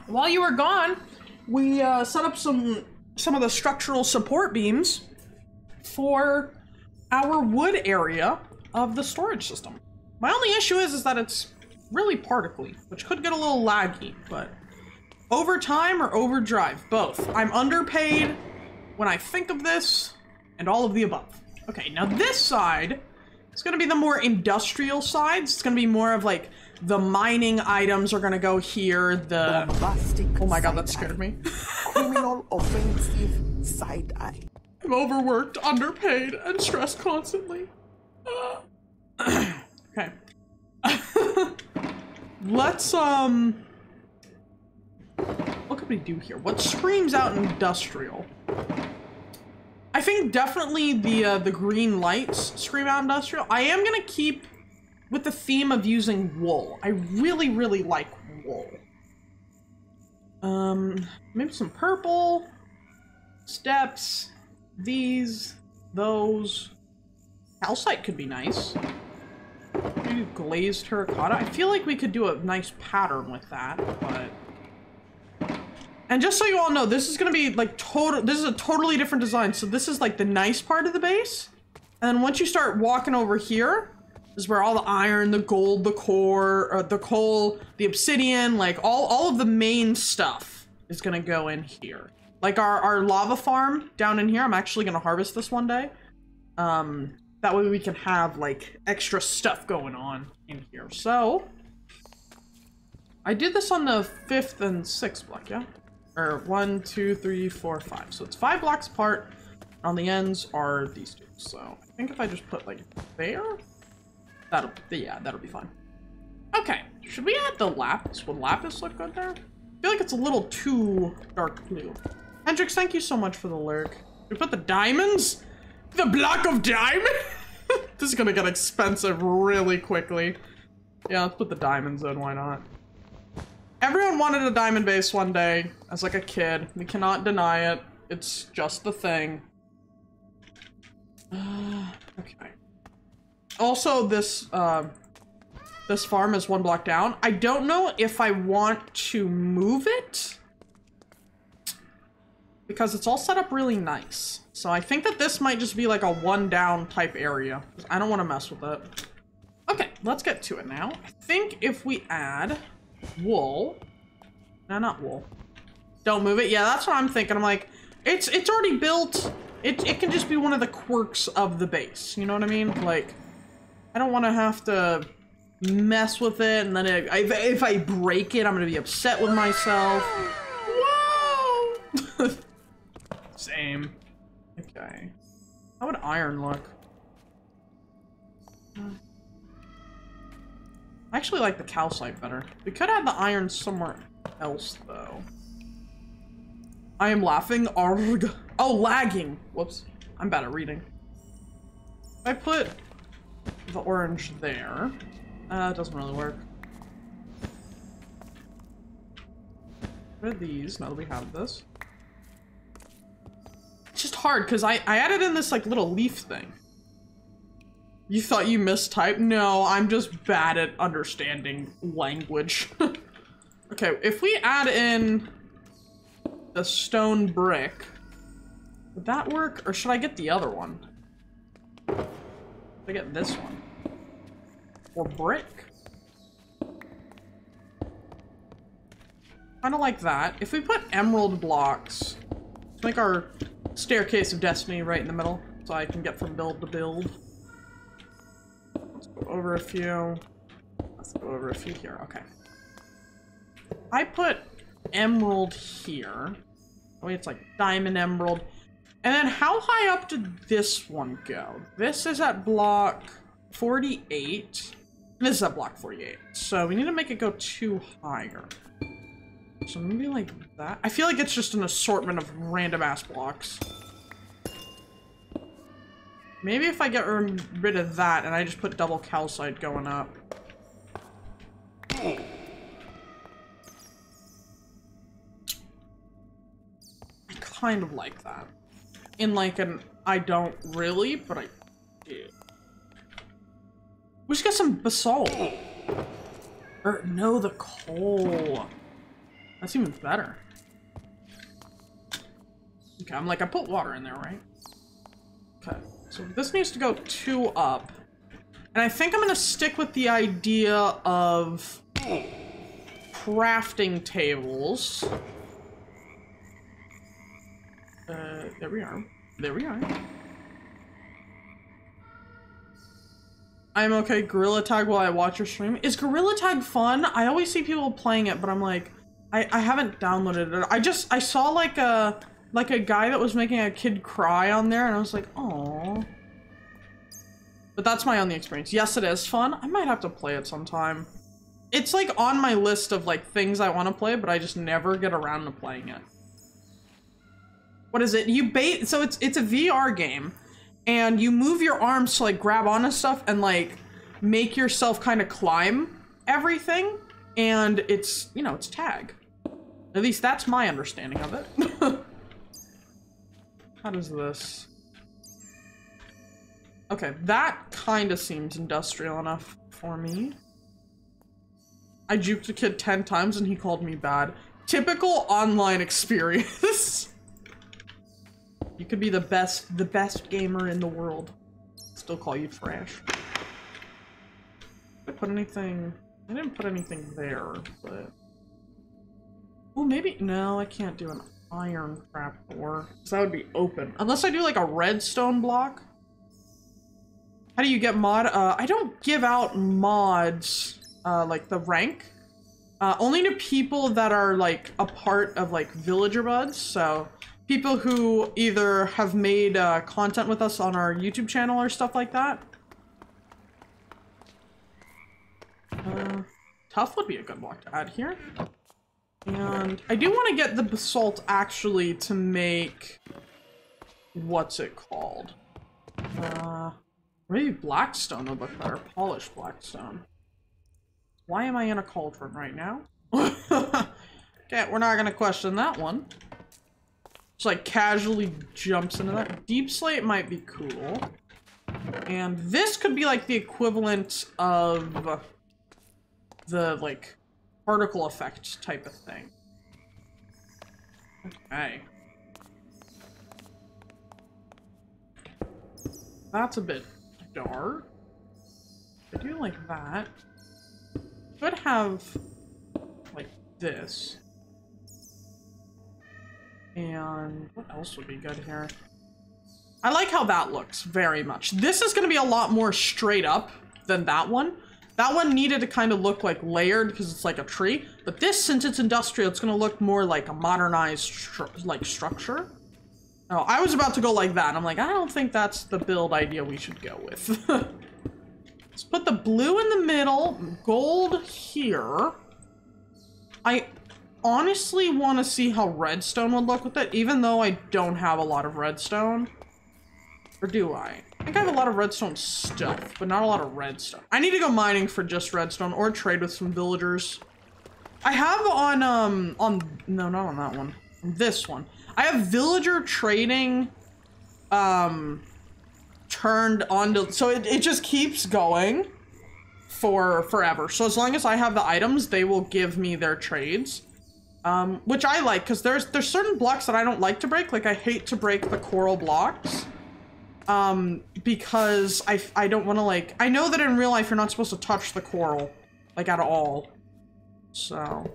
While you were gone, we set up some of the structural support beams for our wood area of the storage system. My only issue is that it's really particly, which could get a little laggy, but overtime or overdrive, both. I'm underpaid when I think of this, and all of the above. Okay, now this side is gonna be the more industrial side. It's gonna be more of like the mining items are gonna go here. Oh my god, that scared me. Criminal offensive side eye. I'm overworked, underpaid, and stressed constantly. Okay. Let's, what could we do here? What screams out industrial? I think definitely the green lights scream out industrial. I am gonna keep with the theme of using wool. I really, really like wool. Maybe some purple, steps, these, those. Calcite could be nice. Maybe glazed terracotta. I feel like we could do a nice pattern with that, but... And just so you all know, this is gonna be like this is a totally different design. So this is like the nice part of the base. And then once you start walking over here, this is where all the iron, the gold, the core, the coal, the obsidian, like all of the main stuff is gonna go in here. Like our lava farm down in here, I'm actually gonna harvest this one day. That way we can have like extra stuff going on in here. So I did this on the 5th and 6th block, yeah? Or 1, 2, 3, 4, 5. So it's 5 blocks apart. On the ends are these two. So I think if I just put like there, that'll be fine. Okay, should we add the lapis? Would lapis look good there? I feel like it's a little too dark blue. Hendrix, thank you so much for the lyric. We put the diamonds? The block of diamond? This is gonna get expensive really quickly. Yeah, let's put the diamonds in, why not? Everyone wanted a diamond base one day as like a kid. We cannot deny it. It's just the thing. Okay. Also, this farm is 1 block down. I don't know if I want to move it because it's all set up really nice. So I think that this might just be like a 1 down type area. I don't want to mess with it. Okay, let's get to it now. I think if we add wool, no, not wool. Don't move it. Yeah, that's what I'm thinking. I'm like, it's already built. It can just be one of the quirks of the base. You know what I mean? Like, I don't want to have to mess with it, and then if I break it, I'm gonna be upset with myself. Whoa! Same. Okay. How would iron look? I actually like the calcite better. We could add the iron somewhere else, though. I am laughing. Arg. Oh, lagging. Whoops. I'm bad at reading. I put the orange there. It doesn't really work. What are these now that we have this? It's just hard because I added in this like little leaf thing. You thought you mistyped? No, I'm just bad at understanding language. Okay, if we add in the stone brick, would that work? Or should I get the other one? Should I get this one? Or brick? Kinda like that. If we put emerald blocks, let's make our staircase of destiny right in the middle, so I can get from build to build. Let's go over a few. Let's go over a few here. Okay. I put emerald here. Oh, it's like diamond emerald. And then how high up did this one go? This is at block 48. This is at block 48. So we need to make it go 2 higher. So maybe like that. I feel like it's just an assortment of random ass blocks. Maybe if I get rid of that and I just put double calcite going up. I kind of like that. In like an, I don't really, but I do. We should get some basalt. Or no, the coal. That's even better. Okay, I'm like, I put water in there, right? Okay, so this needs to go 2 up. And I think I'm gonna stick with the idea of crafting tables. There we are. There we are. I'm okay. Gorilla Tag while I watch your stream. Is Gorilla Tag fun? I always see people playing it, but I'm like, I haven't downloaded it. I saw like a like a guy that was making a kid cry on there, and I was like, oh. But that's my only experience. Yes, it is fun. I might have to play it sometime. It's like on my list of like things I want to play, but I just never get around to playing it. What is it? So it's a VR game, and you move your arms to like grab onto stuff and like make yourself kind of climb everything, and it's, you know, it's tag. At least that's my understanding of it. How does this? Okay, that kind of seems industrial enough for me. I juked a kid 10 times and he called me bad. Typical online experience. You could be the best gamer in the world. Still call you trash. Did I put anything? I didn't put anything there, but... Oh, maybe... No, I can't do an iron trapdoor, because that would be open. Unless I do like a redstone block. How do you get mod? I don't give out mods, like the rank. Only to people that are like a part of like VillagerBudz, so people who either have made content with us on our YouTube channel or stuff like that. Tough would be a good block to add here. And I do want to get the basalt actually to make... What's it called? Maybe blackstone would look better. Polished blackstone. Why am I in a cauldron right now? Okay, we're not gonna question that one. Just like casually jumps into that. Deep slate might be cool. And this could be like the equivalent of the like particle effect type of thing. Okay. That's a bit dark. I do like that. Could have like this. And what else would be good here? I like how that looks very much. This is going to be a lot more straight up than that one. That one needed to kind of look like layered because it's like a tree. But this, since it's industrial, it's going to look more like a modernized structure. Oh, I was about to go like that. I'm like, I don't think that's the build idea we should go with. Let's put the blue in the middle, gold here. I honestly want to see how redstone would look with it, even though I don't have a lot of redstone. Or do I? I think I have a lot of redstone stuff, but not a lot of redstone. I need to go mining for just redstone or trade with some villagers. I have on, no, not on that one. On this one. I have villager trading, turned on to, so it just keeps going for forever. So as long as I have the items, they will give me their trades. Which I like, because there's certain blocks that I don't like to break. Like, I hate to break the coral blocks. Because I don't want to, like, I know that in real life you're not supposed to touch the coral, like, at all. So,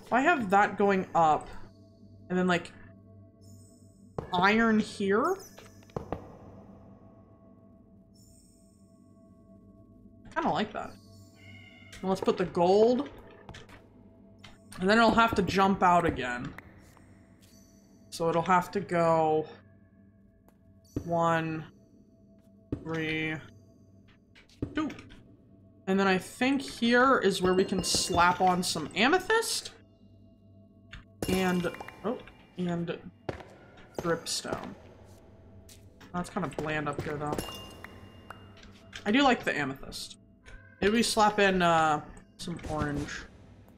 if I have that going up, and then, like, iron here. I kind of like that. And let's put the gold. And then it'll have to jump out again. So it'll have to go 1, 3, 2. And then I think here is where we can slap on some amethyst. And, oh, and dripstone. That's kind of bland up here, though. I do like the amethyst. Maybe we slap in, some orange.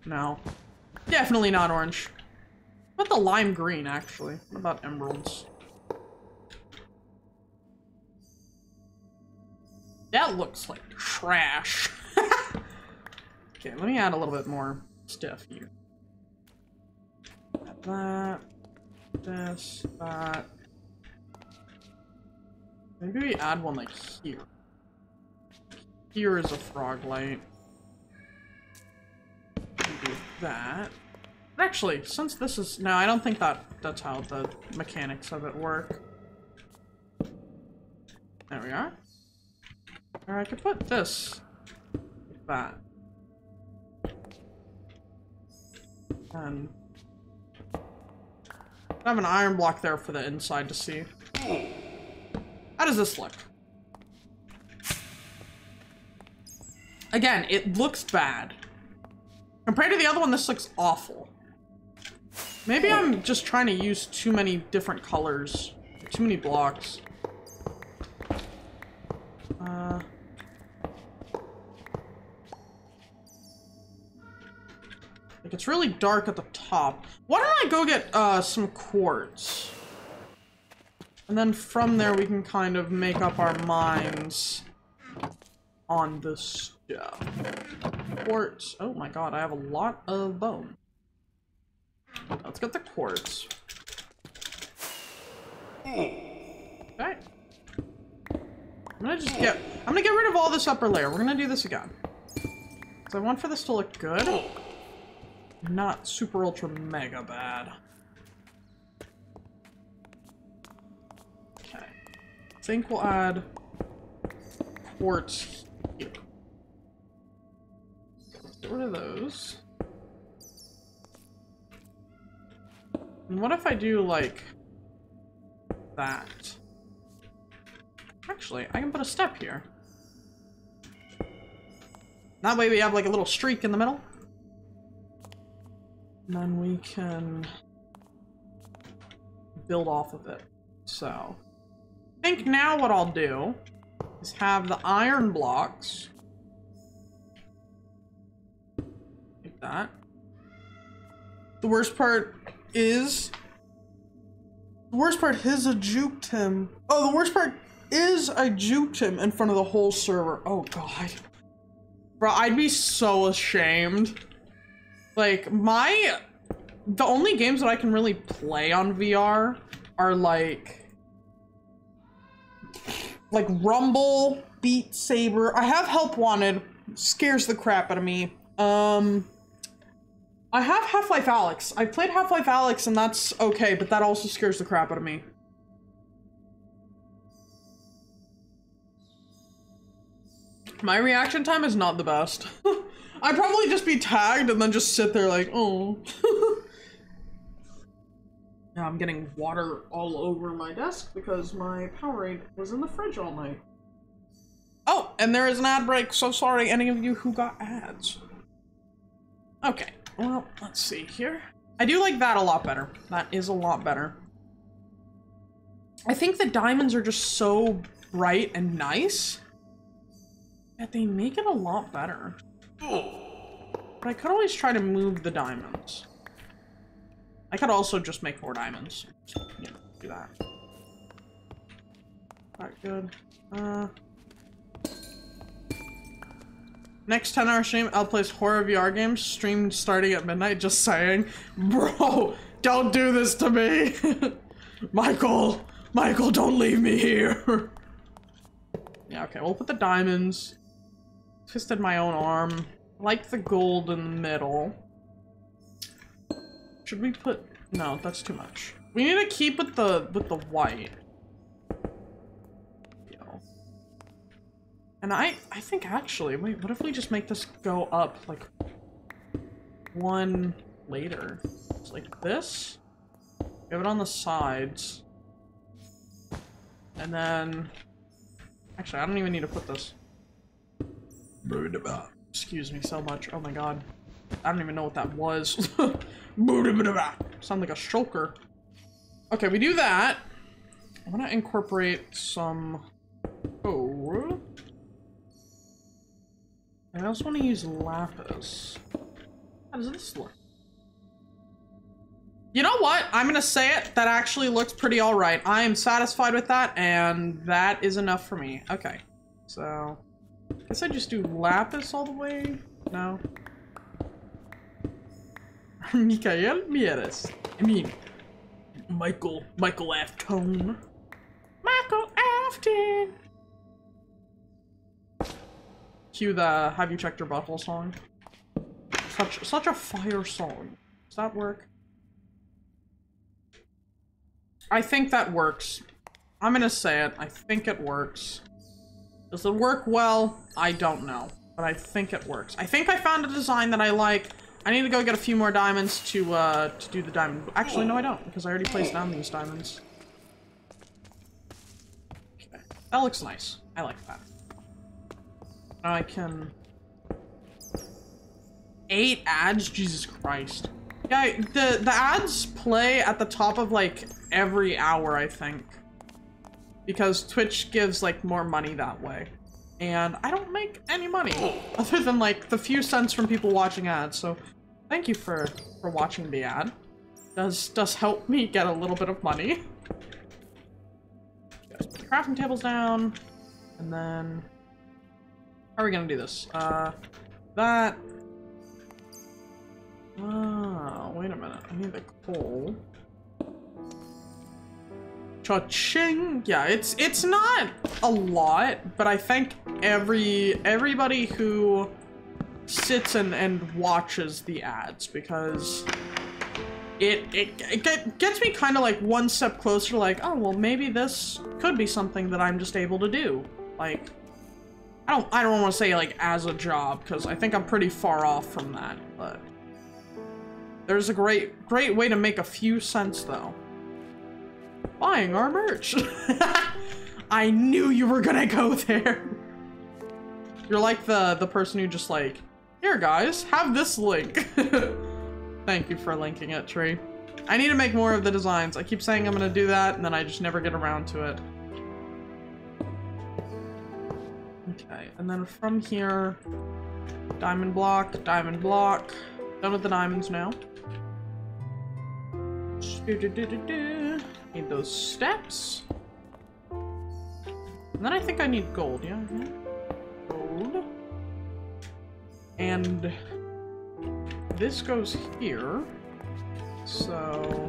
No. Definitely not orange. What about the lime green, actually? What about emeralds? That looks like trash. Okay, let me add a little bit more stuff here. Add that. This, that. Maybe we add one like here. Here is a frog light. Do that. But actually, since this is... No, I don't think that's how the mechanics of it work. There we are. Or I could put this like that. I have an iron block there for the inside to see. How does this look? Again, it looks bad. Compared to the other one, this looks awful. Maybe I'm just trying to use too many different colors. Too many blocks. Like, it's really dark at the top. Why don't I go get some quartz? And then from there we can kind of make up our minds on the stuff. Quartz. Oh my god, I have a lot of bone. Let's get the quartz. Okay. I'm gonna get rid of all this upper layer. We're gonna do this again. So I want for this to look good. Not super ultra mega bad. Okay. I think we'll add quartz here. Let's get rid of those. And what if I do like that? Actually, I can put a step here. That way we have like a little streak in the middle. And then we can build off of it. So, I think now what I'll do is have the iron blocks. Like that. The worst part is I juked him. Oh, the worst part is I juked him in front of the whole server. Oh god. Bro, I'd be so ashamed. Like, the only games that I can really play on VR are like Rumble, Beat Saber. I have Help Wanted, scares the crap out of me. I have Half-Life Alyx. I played Half-Life Alyx and that's okay, but that also scares the crap out of me. My reaction time is not the best. I'd probably just be tagged and then just sit there like, oh. Now I'm getting water all over my desk because my Powerade was in the fridge all night. Oh, and there is an ad break. So sorry, any of you who got ads. Okay, well, let's see here. I do like that a lot better. That is a lot better. I think the diamonds are just so bright and nice that they make it a lot better. But I could always try to move the diamonds. I could also just make more diamonds. So, yeah, do that. Alright, good. Next 10-hour stream, I'll play horror VR games, streamed starting at midnight, just saying. Bro, don't do this to me! Michael, don't leave me here! Yeah, okay, we'll put the diamonds. Twisted my own arm. Like the gold in the middle. Should we put... No, that's too much. We need to keep with the white. And I think actually, wait, what if we just make this go up like one later? It's like this. We have it on the sides. And then... Actually, I don't even need to put this. Excuse me so much. Oh my god. I don't even know what that was. Sound like a shulker. Okay, we do that. I want to incorporate some... Oh. I also want to use lapis. How does this look? You know what? I'm gonna say it. That actually looks pretty alright. I am satisfied with that, and that is enough for me. Okay. So... I guess I just do lapis all the way? No. Mikael Mieres. I mean, Michael Afton. Michael Afton! Cue the Have You Checked Your Butthole song. Such a fire song. Does that work? I think that works. I'm gonna say it. I think it works. Does it work well? I don't know. But I think it works. I think I found a design that I like. I need to go get a few more diamonds to do the diamond. Actually, no, I don't, because I already placed down these diamonds. Okay, that looks nice. I like that. Now I can... 8 ads? Jesus Christ. Yeah, the ads play at the top of, like, every hour, I think. Because Twitch gives, like, more money that way. And I don't make any money other than, like, the few cents from people watching ads, so thank you for watching the ad. Does help me get a little bit of money. Just put the crafting tables down, and then... How are we gonna do this? That... Ah, wait a minute. I need the coal. Cha-ching! Yeah, it's not a lot, but I think everybody who sits and watches the ads, because it gets me kind of like one step closer to like, oh, well, maybe this could be something that I'm just able to do. Like, I don't want to say like as a job, because I think I'm pretty far off from that, but there's a great way to make a few cents though. Buying our merch. I knew you were gonna go there. You're like the person who just like, here guys, have this link. Thank you for linking it, Tree. I need to make more of the designs. I keep saying I'm gonna do that, and then I just never get around to it. Okay, and then from here, diamond block. Done with the diamonds now. Need those steps. And then I think I need gold, yeah? Gold. And this goes here. So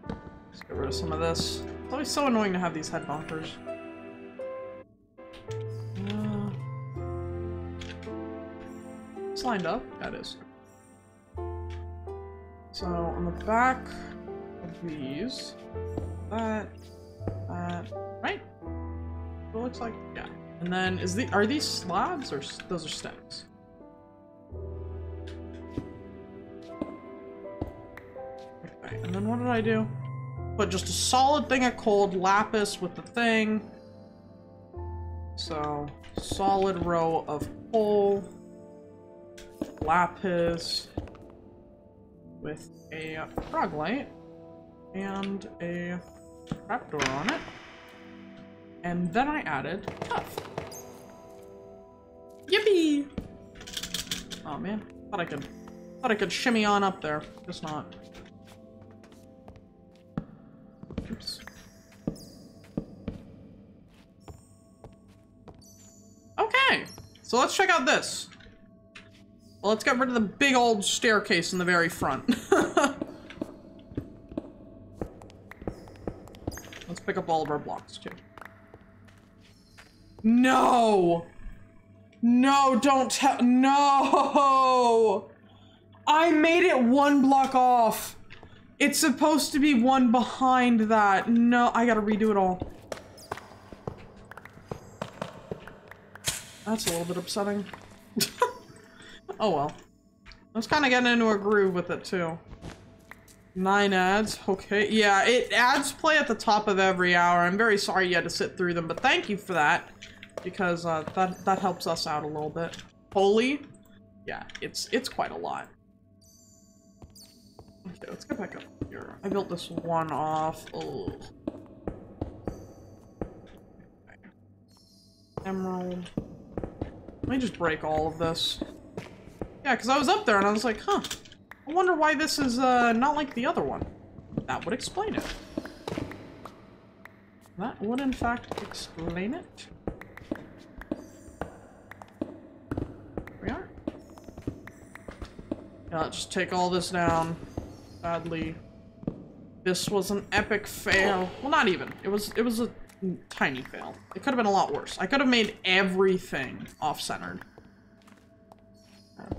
let's get rid of some of this. It's always so annoying to have these head bumpers. It's lined up. That is. So on the back of these, that, right? It looks like, yeah. And then are these slabs or those are steps? Okay, and then what did I do? Put just a solid thing of cold lapis with the thing. So solid row of coal, lapis with a frog light and a trapdoor on it. And then I added tough. Yippee! Oh man, thought I could shimmy on up there. Just not. Oops. Okay, so let's check out this. Well, let's get rid of the big old staircase in the very front. Let's pick up all of our blocks too. No! No, don't tell- No! I made it one block off. It's supposed to be one behind that. No, I gotta redo it all. That's a little bit upsetting. Oh well. I was kind of getting into a groove with it too. 9 ads, okay. Yeah, ads play at the top of every hour. I'm very sorry you had to sit through them, but thank you for that. Because that helps us out a little bit. Holy, yeah, it's quite a lot. Okay, let's get back up here. I built this one off. Oh. Okay. Emerald. Let me just break all of this. Yeah, because I was up there and I was like, huh. I wonder why this is not like the other one. That would explain it. That would in fact explain it. We are. Yeah, let's just take all this down. Sadly, this was an epic fail. Well, not even. It was a tiny fail. It could have been a lot worse. I could have made everything off-centered.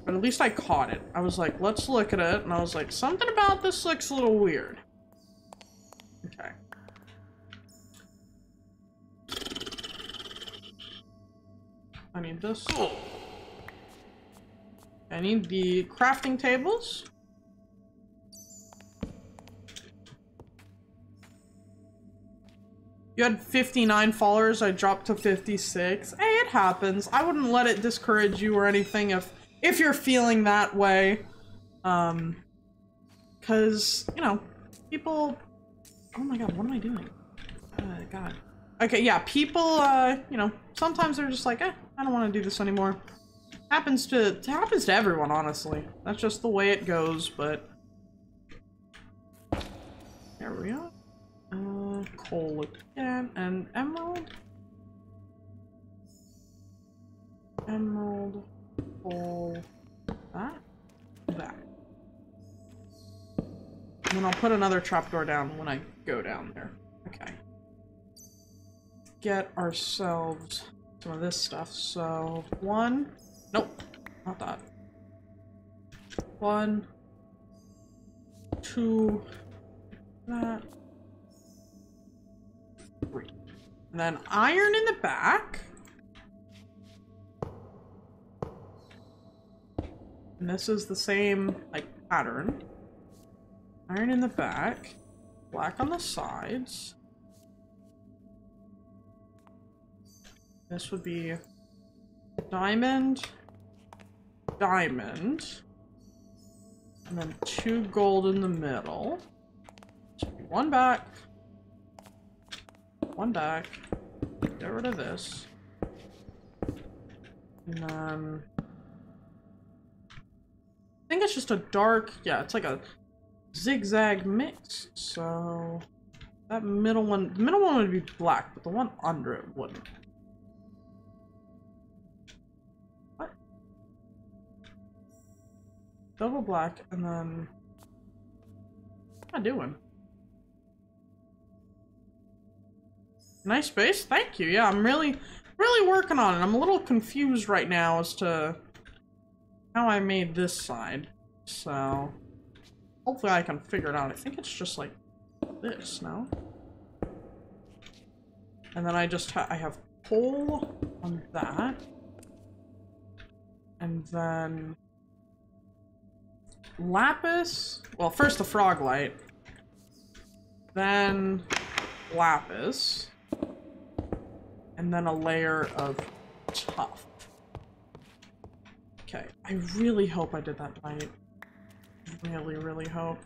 But at least I caught it. I was like, let's look at it. And I was like, something about this looks a little weird. Okay. I need this. I need the crafting tables. You had 59 followers, I dropped to 56. Hey, it happens. I wouldn't let it discourage you or anything if you're feeling that way. Cause, you know, people... Oh my god, what am I doing? God. Okay, yeah, people, you know, sometimes they're just like, I don't want to do this anymore. Happens to everyone, honestly. That's just the way it goes, but... There we are. Coal again, and emerald. Emerald, coal, that. And then I'll put another trapdoor down when I go down there. Okay. Get ourselves some of this stuff. So, one. Nope. Not that. 1, 2. That. 3. And then iron in the back. And this is the same, like, pattern. Iron in the back, black on the sides. This would be diamond, diamond, and then 2 gold in the middle. So one back, get rid of this, and then I think it's just a dark, yeah, it's like a zigzag mix. So that middle one, the middle one would be black, but the one under it wouldn't. What? Double black, and then what am I doing? Nice base, thank you. Yeah, I'm really working on it. I'm a little confused right now as to how I made this side, so hopefully I can figure it out. I think it's just like this, no? And then I just I have coal on that. And then lapis. Well, first the frog light. Then lapis. And then a layer of tuff. Okay, I really hope I did that right. Really hope.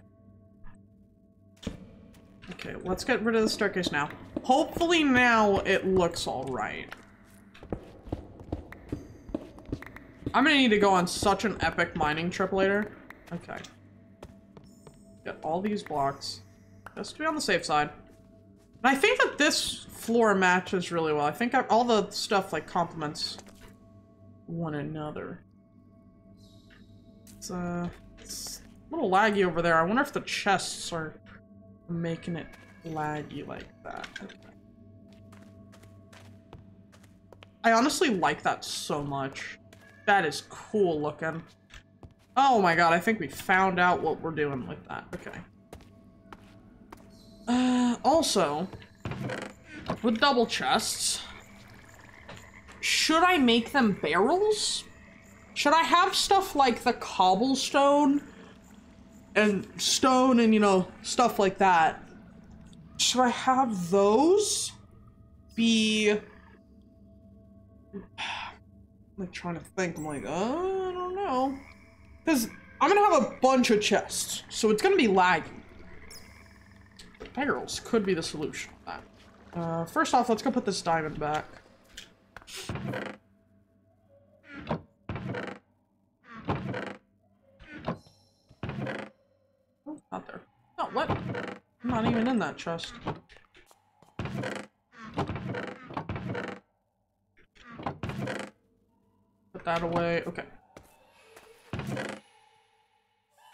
Okay, let's get rid of the staircase now. Hopefully now it looks all right. I'm gonna need to go on such an epic mining trip later. Okay. Get all these blocks. Just to be on the safe side. And I think that this floor matches really well. I think all the stuff like complements one another. It's a little laggy over there. I wonder if the chests are making it laggy like that. Okay. I honestly like that so much. That is cool looking. Oh my god, I think we found out what we're doing with that. Okay. Also, with double chests, should I make them barrels? Should I have stuff like the cobblestone and stone and, you know, stuff like that? Should I have those be... I'm like trying to think. I'm like, I don't know. Because I'm going to have a bunch of chests, so it's going to be laggy. Barrels could be the solution to that. First off, let's go put this diamond back. Oh, not there. No, what? I'm not even in that chest. Put that away. Okay.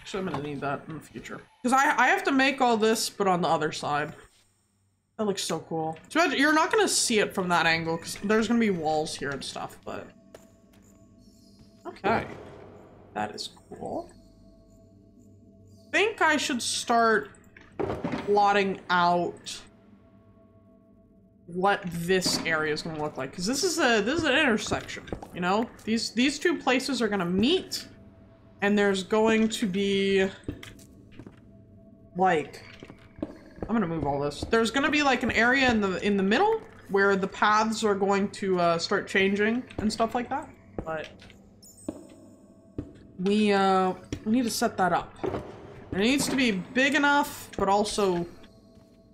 Actually, I'm gonna need that in the future. Because I have to make all this, but on the other side. That looks so cool. So you're not gonna see it from that angle, because there's gonna be walls here and stuff, but... Okay. That is cool. I think I should start plotting out what this area is gonna look like, because this is an intersection, you know? These two places are gonna meet, And there's going to be, like, I'm gonna move all this. There's gonna be like an area in the middle where the paths are going to start changing and stuff like that. But we need to set that up. And it needs to be big enough, but also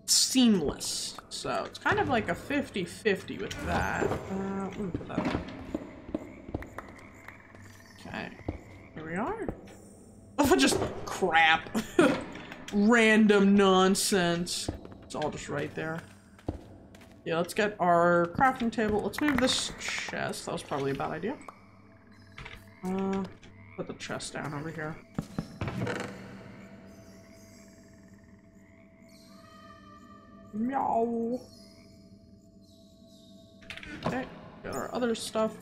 seamless. So it's kind of like a 50-50 with that. Let me put that there. Okay, here we are. Oh, just crap. Random nonsense. It's all just right there. Yeah, let's get our crafting table. Let's move this chest. That was probably a bad idea. Put the chest down over here. Meow. Okay, got our other stuff.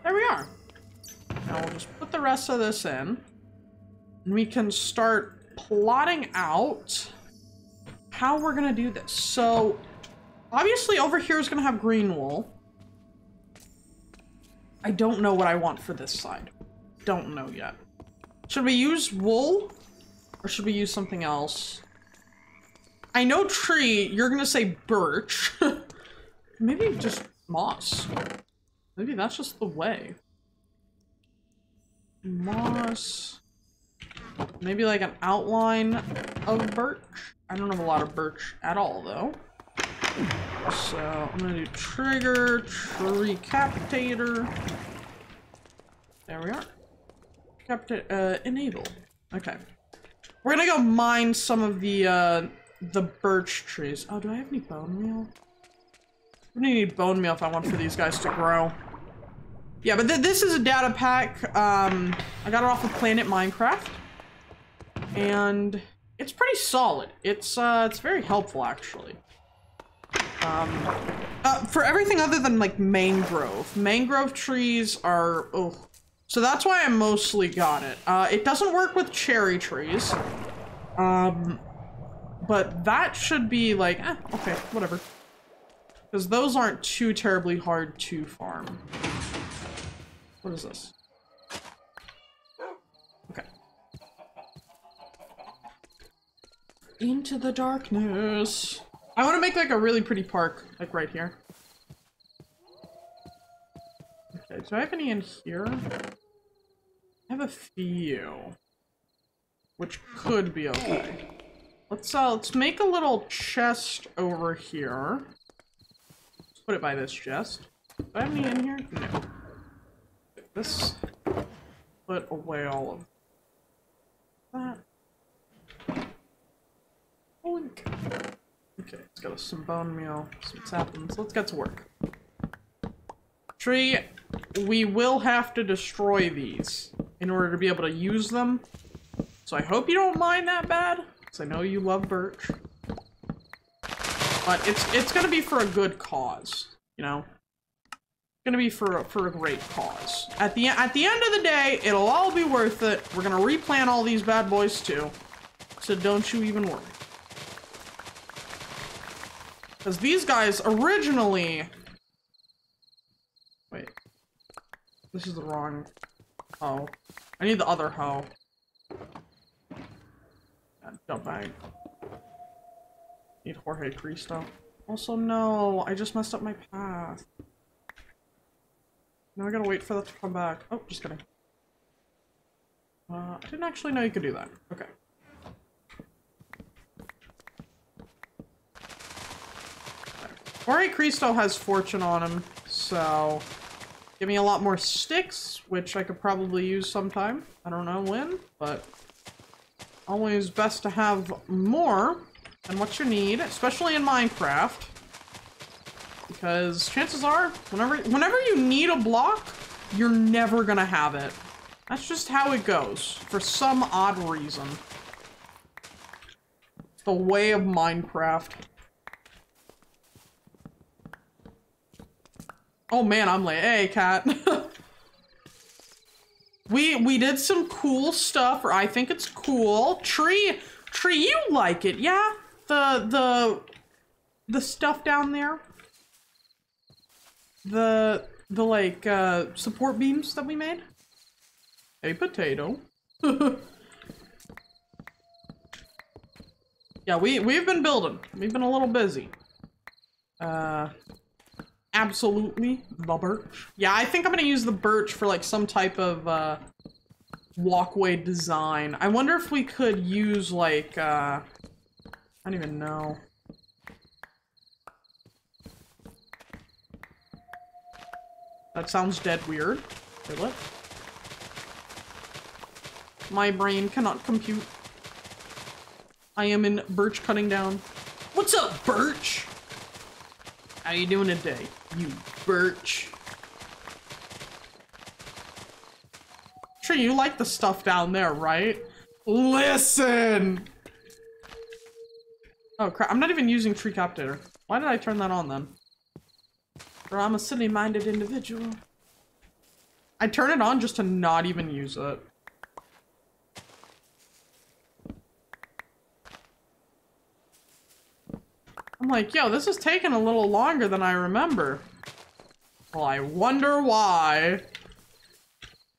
There we are. Now we'll just put the rest of this in. And we can start plotting out how we're gonna do this. So, obviously over here is gonna have green wool. I don't know what I want for this side. Don't know yet. Should we use wool? Or should we use something else? I know tree, you're gonna say birch. Maybe just moss. Maybe that's just the way. Moss. Maybe like an outline of birch. I don't have a lot of birch at all though. So I'm gonna do trigger, recapitator. There we are. Enable. Okay. We're gonna go mine some of the birch trees. Oh, do I have any bone meal? I'm gonna need bone meal if I want for these guys to grow. Yeah, but this is a data pack. I got it off of Planet Minecraft. And it's pretty solid. It's very helpful actually. For everything other than like mangrove. Mangrove trees are, oh. So that's why I mostly got it. It doesn't work with cherry trees. But that should be like, okay, whatever. Because those aren't too terribly hard to farm. What is this? Okay. Into the darkness. I want to make like a really pretty park, like right here. Okay, do I have any in here? I have a few, which could be okay. Let's make a little chest over here. Let's put it by this chest. Do I have any in here? No. This. Put away all of that. Oink. Okay, let's get us some bone meal, some saplings. Let's get to work. Tree, we will have to destroy these in order to be able to use them. So I hope you don't mind that bad, because I know you love birch. But it's gonna be for a good cause, you know? It's gonna be for a great cause. At the end of the day, it'll all be worth it. We're gonna replant all these bad boys too. So don't you even worry. Because these guys originally... Wait. This is the wrong hoe. I need the other hoe. Jump back. Need Jorge Cristo. Also, no. I just messed up my path. Now I gotta wait for that to come back. Oh, just kidding. I didn't actually know you could do that. Okay. Jorge Cristo has fortune on him, so give me a lot more sticks, which I could probably use sometime. I don't know when, but always best to have more than what you need, especially in Minecraft. Because chances are, whenever you need a block, you're never gonna have it. That's just how it goes, for some odd reason. It's the way of Minecraft. Oh man, I'm late. Hey, cat. We did some cool stuff, or I think it's cool. Tree, you like it, yeah? The stuff down there? The like support beams that we made. A potato. Yeah, we've been building. We've been a little busy. Absolutely the birch. Yeah, I think I'm gonna use the birch for like some type of walkway design. I wonder if we could use like I don't even know. That sounds dead weird. Wait, what? My brain cannot compute. I am in birch cutting down. What's up, birch? How you doing today, you birch? Sure, you like the stuff down there, right? Listen! Oh crap, I'm not even using tree captator. Why did I turn that on then? Bro, I'm a silly-minded individual. I turn it on just to not even use it. I'm like, yo, this is taking a little longer than I remember. Well, I wonder why.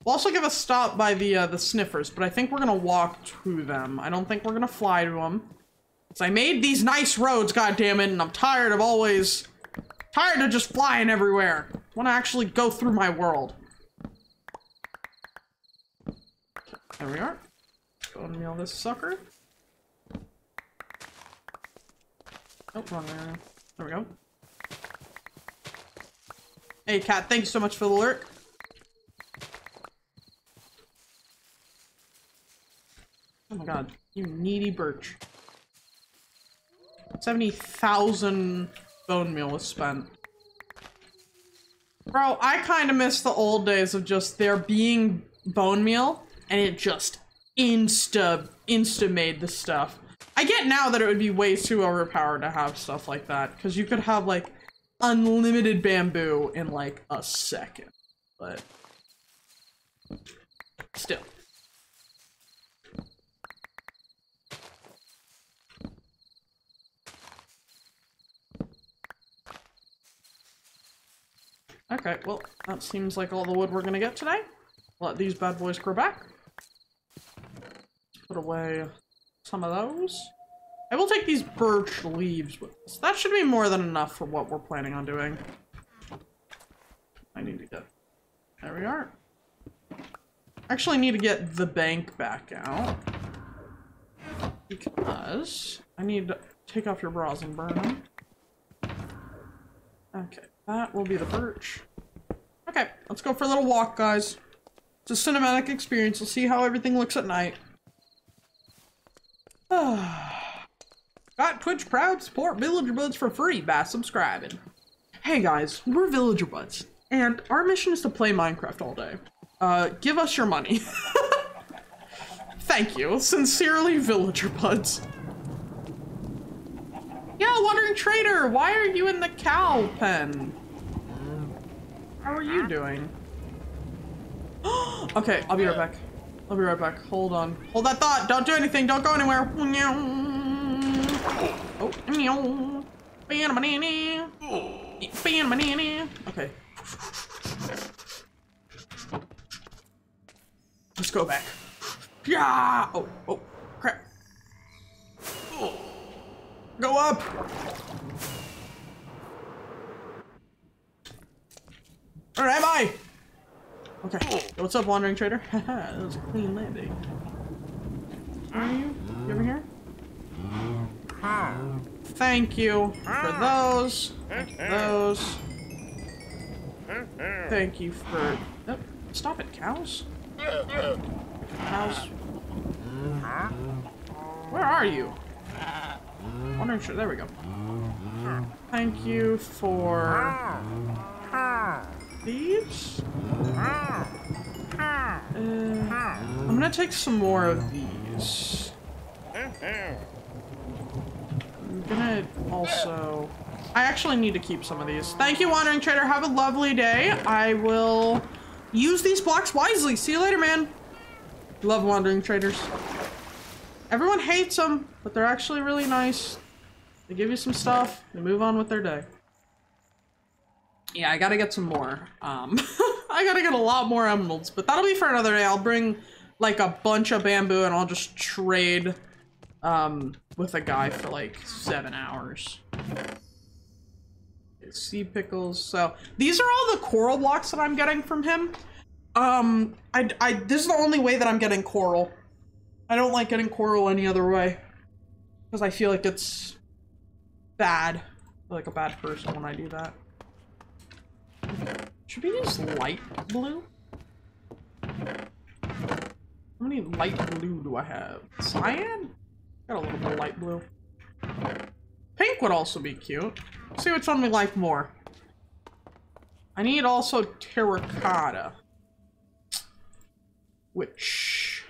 We'll also give a stop by the sniffers, but I think we're gonna walk to them. I don't think we're gonna fly to them. Because I made these nice roads, goddammit, and I'm tired of just flying everywhere. I want to actually go through my world. There we are. Go and meal this sucker. Oh, wrong area. There we go. Hey, cat, thanks so much for the lurk. Oh my god, you needy birch. 70,000 bone meal was spent. Bro, I kind of miss the old days of just there being bone meal and it just insta made the stuff. I get now that it would be way too overpowered to have stuff like that, because you could have like unlimited bamboo in like a second, but still. Okay, well, that seems like all the wood we're gonna get today. Let these bad boys grow back. Put away some of those. I will take these birch leaves with us. That should be more than enough for what we're planning on doing. I need to get... There we are. Actually need to get the bank back out. Because I need to take off your bras and burn them. Okay, that will be the birch. Okay, let's go for a little walk, guys. It's a cinematic experience. We'll see how everything looks at night. Got Twitch proud, support VillagerBudz for free by subscribing. Hey guys, we're VillagerBudz, and our mission is to play Minecraft all day. Give us your money. Thank you. Sincerely, VillagerBudz. Yeah, Wandering Trader, why are you in the cow pen? How are you doing? Okay, I'll be right back. I'll be right back. Hold on. Hold that thought. Don't do anything. Don't go anywhere. Oh, okay. Let's go back. Yeah. Oh, oh, crap. Go up. Where am I? Okay. What's up, Wandering Trader? Haha, that was a clean landing. Where are you? You over here? Thank you for those. Those. Thank you for... Oh, stop it, cows. Cows. Where are you? Wandering Trader, there we go. Thank you for... these? I'm gonna take some more of these. I'm gonna also... I actually need to keep some of these. Thank you, Wandering Trader. Have a lovely day. I will use these blocks wisely. See you later, man. Love Wandering Traders. Everyone hates them, but they're actually really nice. They give you some stuff, they move on with their day. Yeah, I gotta get some more. I gotta get a lot more emeralds, but that'll be for another day. I'll bring like a bunch of bamboo and I'll just trade with a guy for like 7 hours. Sea pickles. So these are all the coral blocks that I'm getting from him. This is the only way that I'm getting coral. I don't like getting coral any other way because I feel like it's bad. I feel like a bad person when I do that. Should we use light blue? How many light blue do I have? Cyan? Got a little bit of light blue. Pink would also be cute. Let's see which one we like more. I need also terracotta. Which...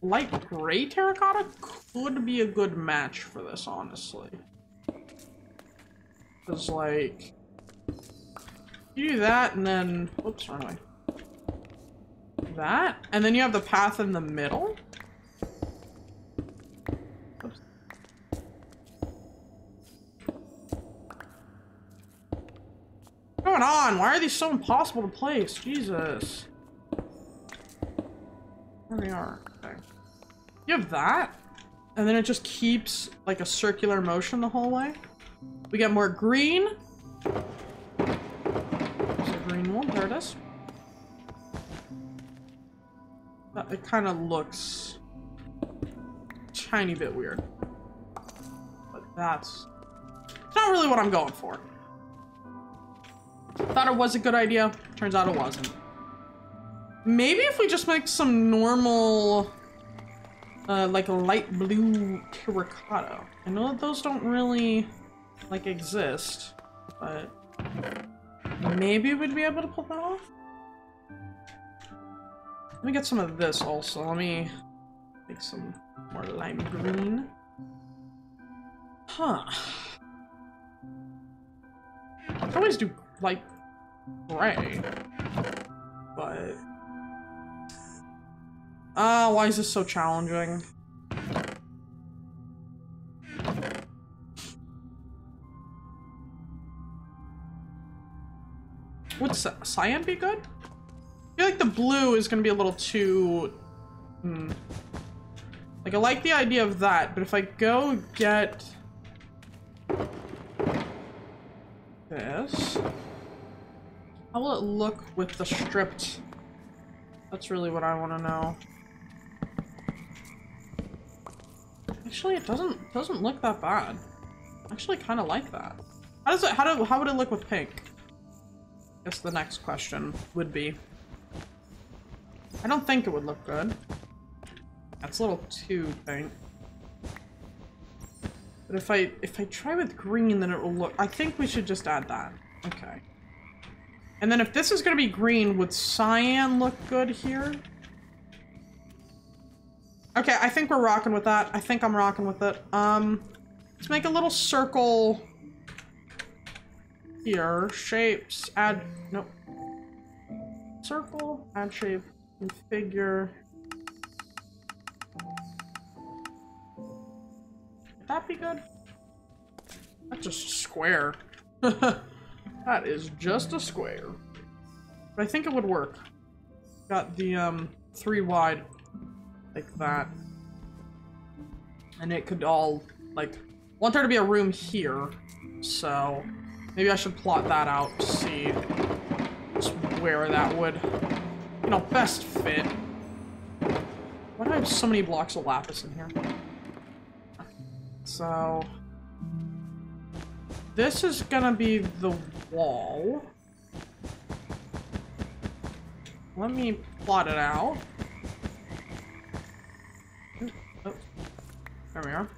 light gray terracotta could be a good match for this, honestly. Because, like... you do that, and then... whoops, wrong way. That, and then you have the path in the middle. Oops. What's going on? Why are these so impossible to place? Jesus. There we are. Okay. You have that, and then it just keeps like a circular motion the whole way. We get more green. There's a green one. There it is. It kind of looks a tiny bit weird, but it's not really what I'm going for. Thought it was a good idea. Turns out it wasn't. Maybe if we just make some normal, like a light blue terracotta. I know that those don't really, like, exist, but maybe we'd be able to pull that off. Let me get some of this also. Let me make some more lime green. Huh. I could always do light gray, but... why is this so challenging? Would cyan be good? I feel like the blue is gonna be a little too... like, I like the idea of that, but if I go get... this... how will it look with the stripped? That's really what I want to know. Actually, it doesn't look that bad. I actually kind of like that. How would it look with pink? I guess the next question would be. I don't think it would look good. That's a little too pink. But if I try with green, then it will look... I think we should just add that. Okay. And then if this is gonna be green, would cyan look good here? Okay, I think we're rocking with that. I think I'm rocking with it. Let's make a little circle here. Shapes, add... nope. Circle, add shape, configure. Would that be good? That's just a square. That is just a square. But I think it would work. Got the 3 wide like that. And it could all, like, want there to be a room here. So maybe I should plot that out to see where that would, you know, best fit. Why do I have so many blocks of lapis in here? So this is gonna be the wall. Let me plot it out. Oh, there we are.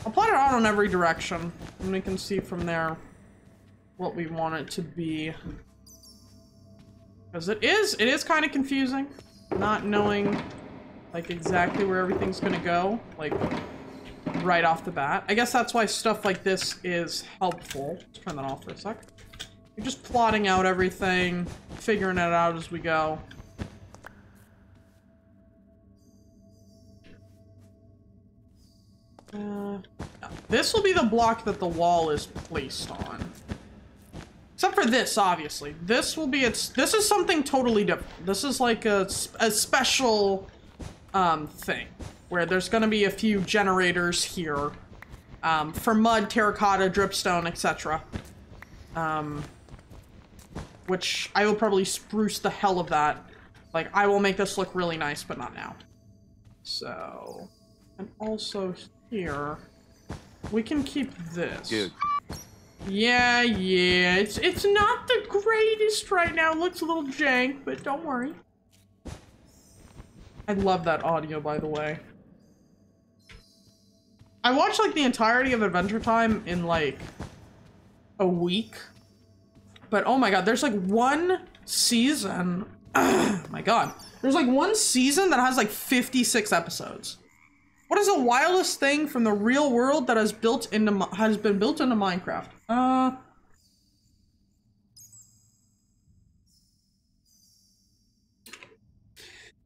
I'll plot it out in every direction, and we can see from there what we want it to be. Because it is kind of confusing, not knowing, like, exactly where everything's gonna go, like, right off the bat. I guess that's why stuff like this is helpful. Let's turn that off for a sec. You're just plotting out everything, figuring it out as we go. This will be the block that the wall is placed on. Except for this, obviously. This will be this is something totally different. This is like a special thing where there's gonna be a few generators here for mud, terracotta, dripstone, etc. Which I will probably spruce the hell of that. Like, I will make this look really nice, but not now. So, and also here, we can keep this. Dude. Yeah, it's not the greatest right now. It looks a little jank, but don't worry. I love that audio, by the way. I watched like the entirety of Adventure Time in like a week. But oh my god, there's like one season. Oh my god. There's like one season that has like 56 episodes. What is the wildest thing from the real world that has been built into Minecraft?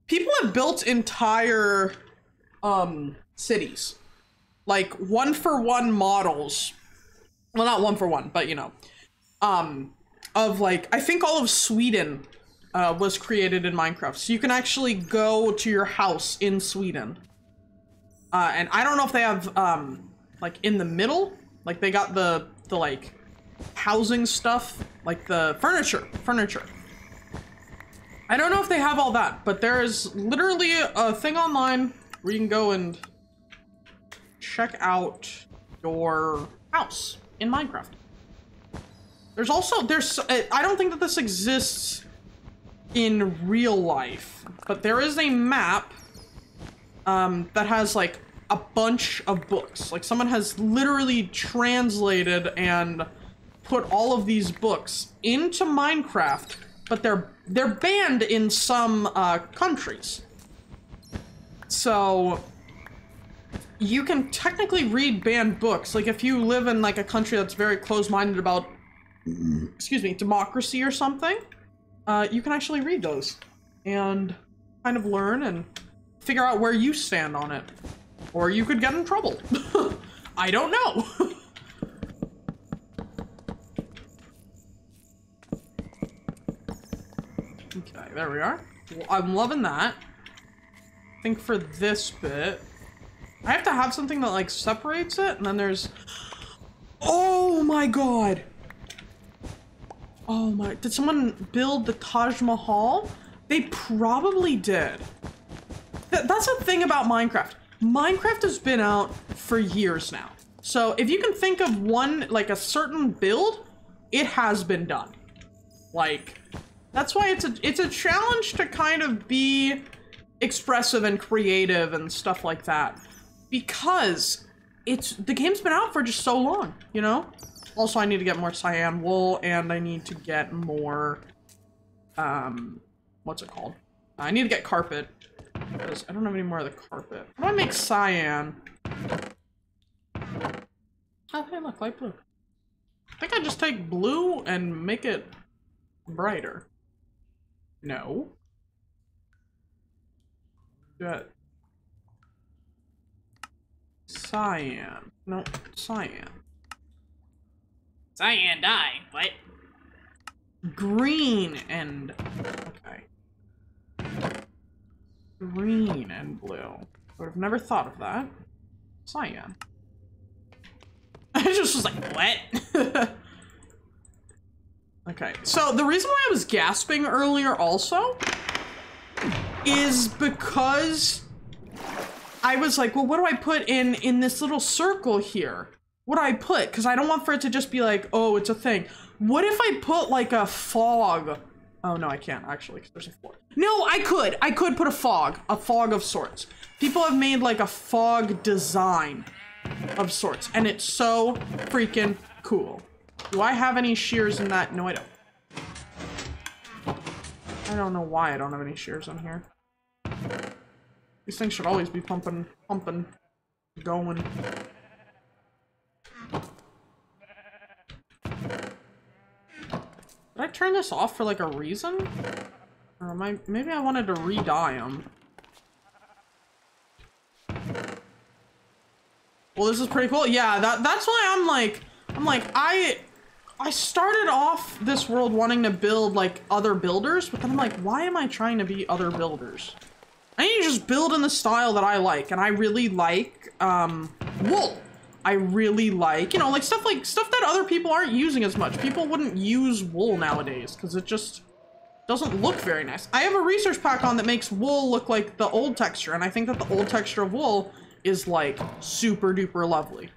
People have built entire cities. Like one-for-one models. Well, not one-for-one, but you know. Of like, I think all of Sweden was created in Minecraft. So you can actually go to your house in Sweden. And I don't know if they have, like in the middle, like they got the like housing stuff, like the furniture. I don't know if they have all that, but there is literally a thing online where you can go and check out your house in Minecraft. There's also, I don't think that this exists in real life, but there is a map that has like a bunch of books. Like someone has literally translated and put all of these books into Minecraft, but they're banned in some countries. So you can technically read banned books. Like if you live in like a country that's very closed-minded about, excuse me, democracy or something, you can actually read those and kind of learn and figure out where you stand on it. Or you could get in trouble. I don't know. Okay, there we are. Well, I'm loving that. I think for this bit, I have to have something that like separates it, and then there's, oh my god. Oh my, did someone build the Taj Mahal? They probably did. That's the thing about Minecraft. Minecraft has been out for years now. So if you can think of one, like a certain build, it has been done. Like, that's why it's a challenge to kind of be expressive and creative and stuff like that. Because the game's been out for just so long, you know? Also, I need to get more cyan wool, and I need to get more, what's it called? I need to get carpet, because I don't have any more of the carpet. How do I make cyan? Oh, hey, look, light blue. I think I just take blue and make it brighter. No. Good. Cyan. No, cyan. Cyan dye, what? Green and... okay. Green and blue. I would have never thought of that. Cyan. I just was like, what? Okay, so the reason why I was gasping earlier also is because I was like, well, what do I put in this little circle here? What do I put? Because I don't want for it to just be like, oh, it's a thing. What if I put like a fog? Oh, no, I can't actually, because there's a fog. No, I could put a fog of sorts. People have made like a fog design of sorts, and it's so freaking cool. Do I have any shears in that? No, I don't. I don't know why I don't have any shears on here. These things should always be pumping, going. Did I turn this off for like a reason? Or am I, maybe I wanted to re-dye them. Well, this is pretty cool. Yeah, that's why I'm like, I started off this world wanting to build like other builders, but then I'm like, why am I trying to be other builders? I need to just build in the style that I like, and I really like wool. I really like, you know, like stuff that other people aren't using as much. People wouldn't use wool nowadays because it just doesn't look very nice. I have a research pack on that makes wool look like the old texture, and I think that the old texture of wool is like super duper lovely.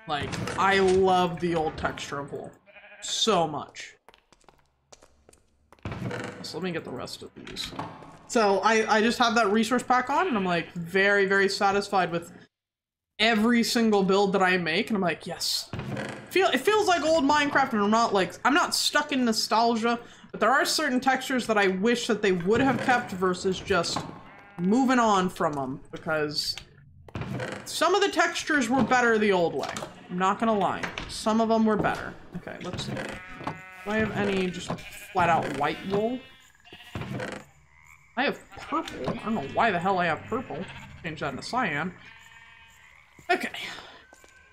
Like, I love the old texture of wool so much. So let me get the rest of these. So I just have that resource pack on, and I'm like very, very satisfied with every single build that I make, and I'm like, yes. It feels like old Minecraft, and I'm not stuck in nostalgia, but there are certain textures that I wish that they would have kept versus just moving on from them, because some of the textures were better the old way. I'm not gonna lie. Some of them were better. Okay, let's see. Do I have any just flat out white wool? I have purple. I don't know why the hell I have purple. Change that into cyan. Okay.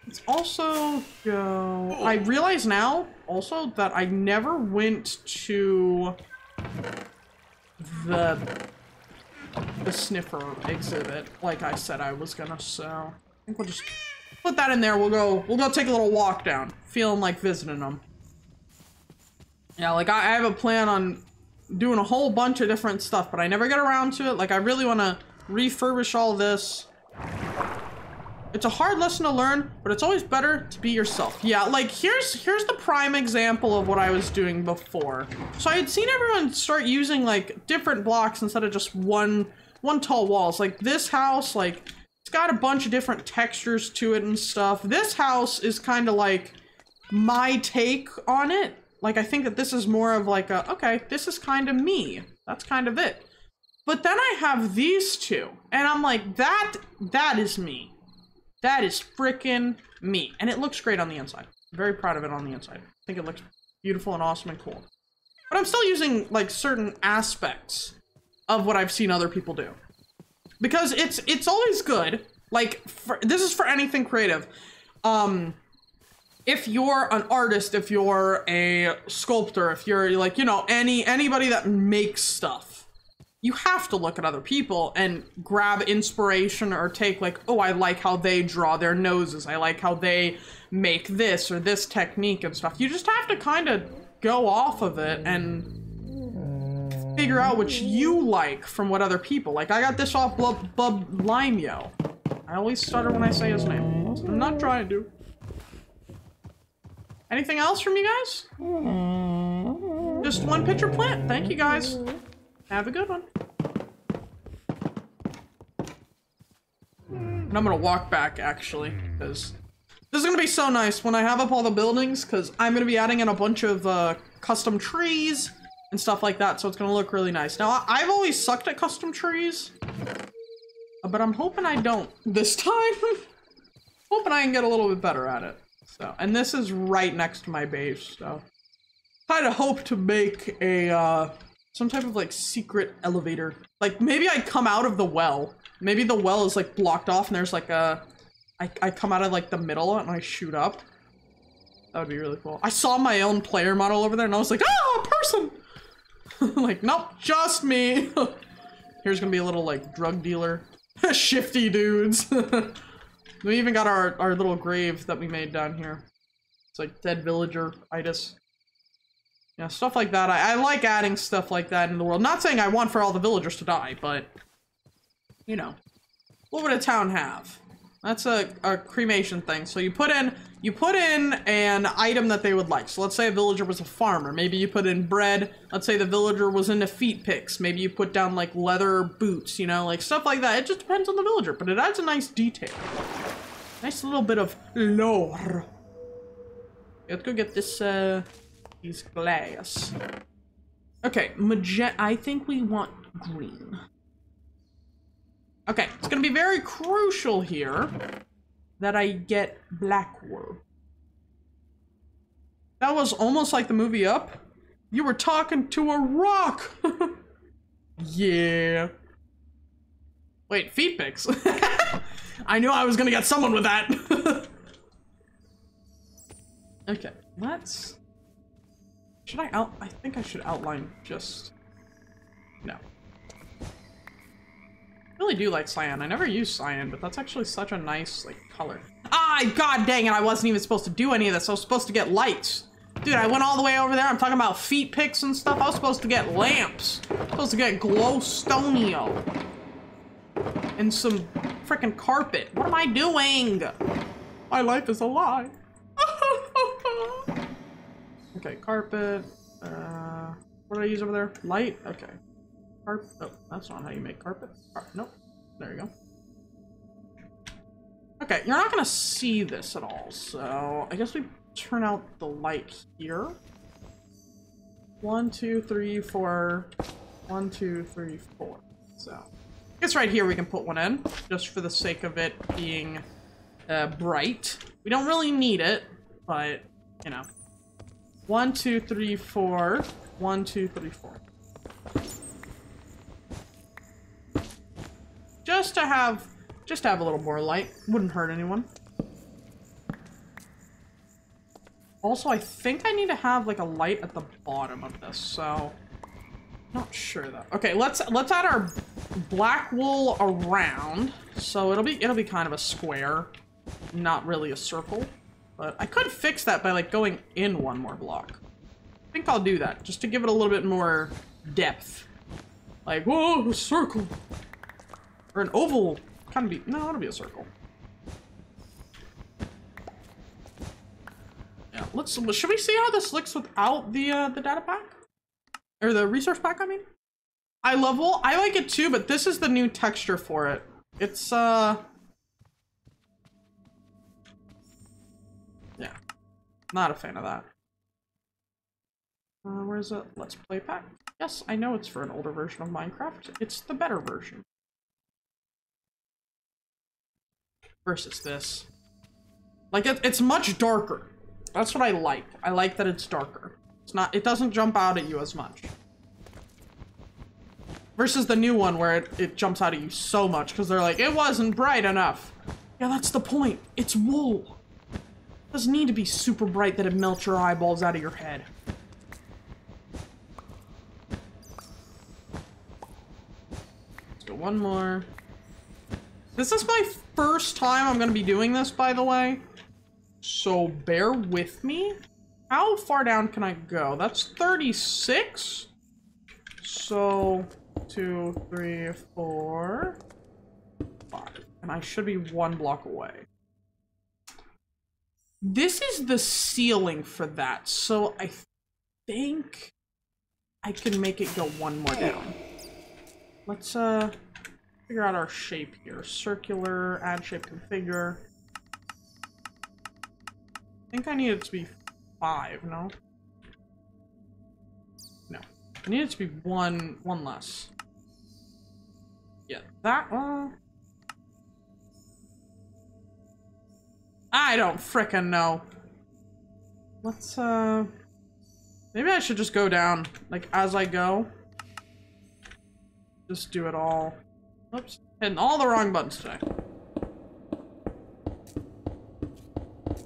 Let's also go... I realize now, also, that I never went to the sniffer exhibit like I said I was gonna, so I think we'll just put that in there. We'll go take a little walk down. Feeling like visiting them. Yeah, like I have a plan on doing a whole bunch of different stuff, but I never get around to it. Like I really want to refurbish all this. It's a hard lesson to learn, but it's always better to be yourself. Yeah, like here's the prime example of what I was doing before. So I had seen everyone start using like different blocks instead of just one tall walls. Like this house, like it's got a bunch of different textures to it and stuff. This house is kind of like my take on it. Like I think that this is more of like a, okay, this is kind of me. That's kind of it. But then I have these two, and I'm like, that is me. That is frickin' me. And it looks great on the inside. I'm very proud of it on the inside. I think it looks beautiful and awesome and cool. But I'm still using like certain aspects of what I've seen other people do. Because it's always good. Like, this is for anything creative. If you're an artist, if you're a sculptor, if you're like, you know, anybody that makes stuff, you have to look at other people and grab inspiration or take like, oh, I like how they draw their noses. I like how they make this or this technique and stuff. You just have to kind of go off of it and figure out what you like from what other people like. I got this off Bub Limeo. I always stutter when I say his name. I'm not trying to. Anything else from you guys? Just one pitcher plant. Thank you guys. Have a good one. And I'm gonna walk back actually, because this is gonna be so nice when I have up all the buildings, because I'm gonna be adding in a bunch of custom trees and stuff like that, so it's gonna look really nice. Now, I've always sucked at custom trees, but I'm hoping I don't this time. Hoping I can get a little bit better at it. So, and this is right next to my base, so kind of hope to make a some type of like secret elevator. Like maybe I come out of the well. Maybe the well is like blocked off and there's like a, I come out of like the middle and I shoot up. That would be really cool. I saw my own player model over there and I was like, ah, a person! Like, nope, just me. Here's gonna be a little like drug dealer. Shifty dudes. We even got our little grave that we made down here. It's like dead villager-itis. Yeah, stuff like that. I like adding stuff like that in the world. Not saying I want for all the villagers to die, but, you know, what would a town have? That's a cremation thing. So you put in an item that they would like. So let's say a villager was a farmer. Maybe you put in bread. Let's say the villager was into feet picks. Maybe you put down like leather boots, you know, like stuff like that. It just depends on the villager, but it adds a nice detail. Nice little bit of lore. Let's go get this, these glass. Okay, I think we want green. Okay, it's gonna be very crucial here that I get black wool. That was almost like the movie Up. You were talking to a rock. Yeah. Wait, feet picks. I knew I was gonna get someone with that. Okay, let's... Should I I think I should outline just... No. I really do like cyan. I never use cyan, but that's actually such a nice, like, color. Ah, god dang it, I wasn't even supposed to do any of this. I was supposed to get lights. Dude, I went all the way over there. I'm talking about feet picks and stuff. I was supposed to get lamps. I was supposed to get glowstonio. And some freaking carpet. What am I doing? My life is a lie. Okay, carpet. What did I use over there? Light? Okay. Oh, that's not how you make carpet. Nope. There you go. Okay, you're not gonna see this at all, so I guess we turn out the light here. 1, 2, 3, 4. 1, 2, 3, 4. So, I guess right here we can put one in, just for the sake of it being bright. We don't really need it, but, you know. 1, 2, 3, 4. 1, 2, 3, 4. Just to have a little more light. Wouldn't hurt anyone. Also, I think I need to have like a light at the bottom of this, so not sure though. Okay, let's add our black wool around, so it'll be kind of a square, not really a circle. But I could fix that by like going in one more block. I think I'll do that just to give it a little bit more depth. Like, whoa, a circle or an oval. Kind of be no, it'll be a circle. Yeah, should we see how this looks without the data pack? Or the resource pack, I mean? I love wool. I like it too, but this is the new texture for it. It's yeah. Not a fan of that. Where is it? Let's play pack. Yes, I know it's for an older version of Minecraft. It's the better version. Versus this. Like, it's much darker. That's what I like. I like that it's darker. It doesn't jump out at you as much. Versus the new one where it jumps out at you so much because they're like, it wasn't bright enough. Yeah, that's the point. It's wool. It doesn't need to be super bright that it melts your eyeballs out of your head. Let's go one more. This is my first time I'm gonna be doing this, by the way. So bear with me. How far down can I go? That's 36. So 2, 3, 4, 5. And I should be one block away. This is the ceiling for that. So I think I can make it go one more down. Let's figure out our shape here. Circular, add shape configure. I think I need it to be 5, no? No. I need it to be one less. Yeah, that I don't frickin' know. Let's maybe I should just go down, like, as I go. Just do it all. Oops. Hitting all the wrong buttons today.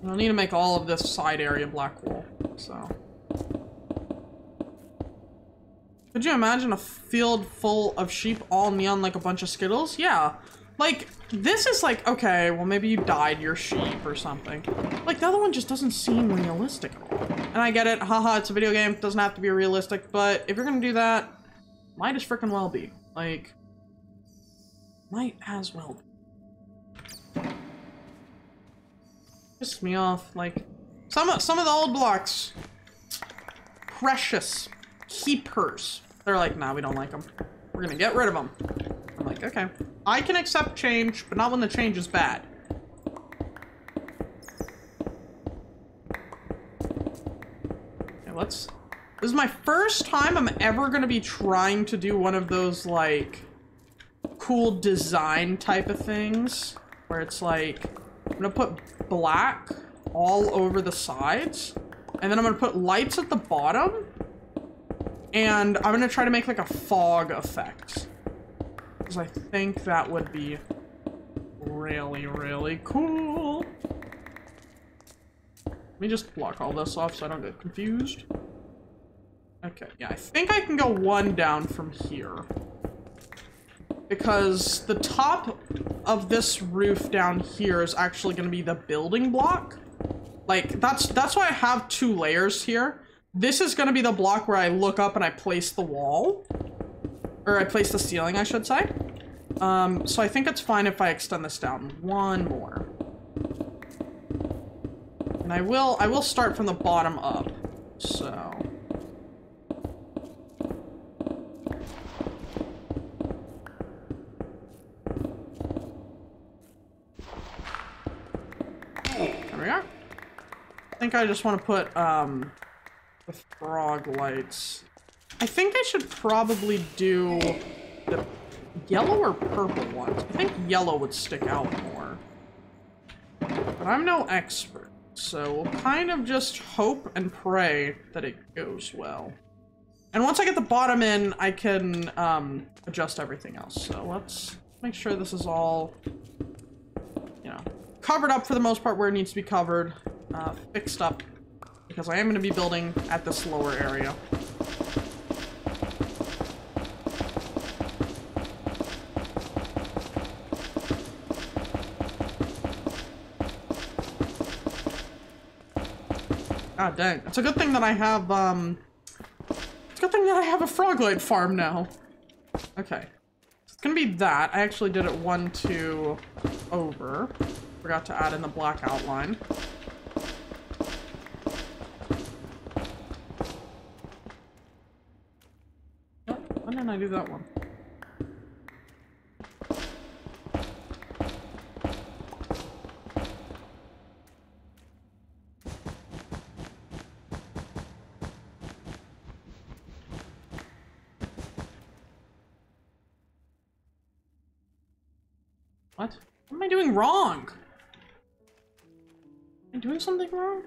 I'll need to make all of this side area black wool, so. Could you imagine a field full of sheep all neon like a bunch of Skittles? Yeah. Like, this is like, okay, well maybe you dyed your sheep or something. Like, the other one just doesn't seem realistic at all. And I get it, haha, it's a video game, it doesn't have to be realistic, but if you're gonna do that, might as frickin' well be. Like, might as well be. Pisses me off, like, some of the old blocks, precious keepers. They're like, nah, we don't like them. We're gonna get rid of them. I'm like, okay. I can accept change, but not when the change is bad. Okay, this is my first time I'm ever gonna be trying to do one of those, like, cool design type of things, where it's like, I'm gonna put black all over the sides, and then I'm gonna put lights at the bottom, and I'm gonna try to make like a fog effect, because I think that would be really, really cool. Let me just block all this off so I don't get confused. Okay, yeah, I think I can go one down from here. Because the top of this roof down here is actually going to be the building block. Like, that's why I have two layers here. This is going to be the block where I look up and I place the wall. Or I place the ceiling, I should say. So I think it's fine if I extend this down one more. And I will start from the bottom up. So. There we are. I think I just want to put, the frog lights. I think I should probably do the yellow or purple ones. I think yellow would stick out more. But I'm no expert, so we'll kind of just hope and pray that it goes well. And once I get the bottom in, I can adjust everything else. So let's make sure this is all, you know, covered up for the most part where it needs to be covered, fixed up, because I am going to be building at this lower area. Ah, dang. It's a good thing that I have, it's a good thing that I have a froglight farm now. Okay. It's gonna be that. I actually did it 1, 2 over. Forgot to add in the black outline. Oh, why didn't I do that one? What? What am I doing wrong? Am I doing something wrong?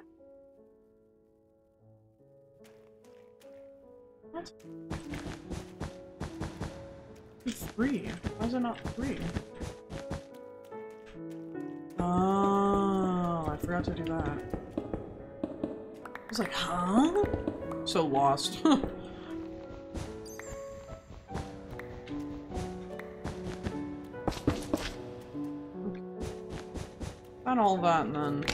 What? 3. Why is it not 3? Oh, I forgot to do that. I was like, huh? So lost. And all that, and then...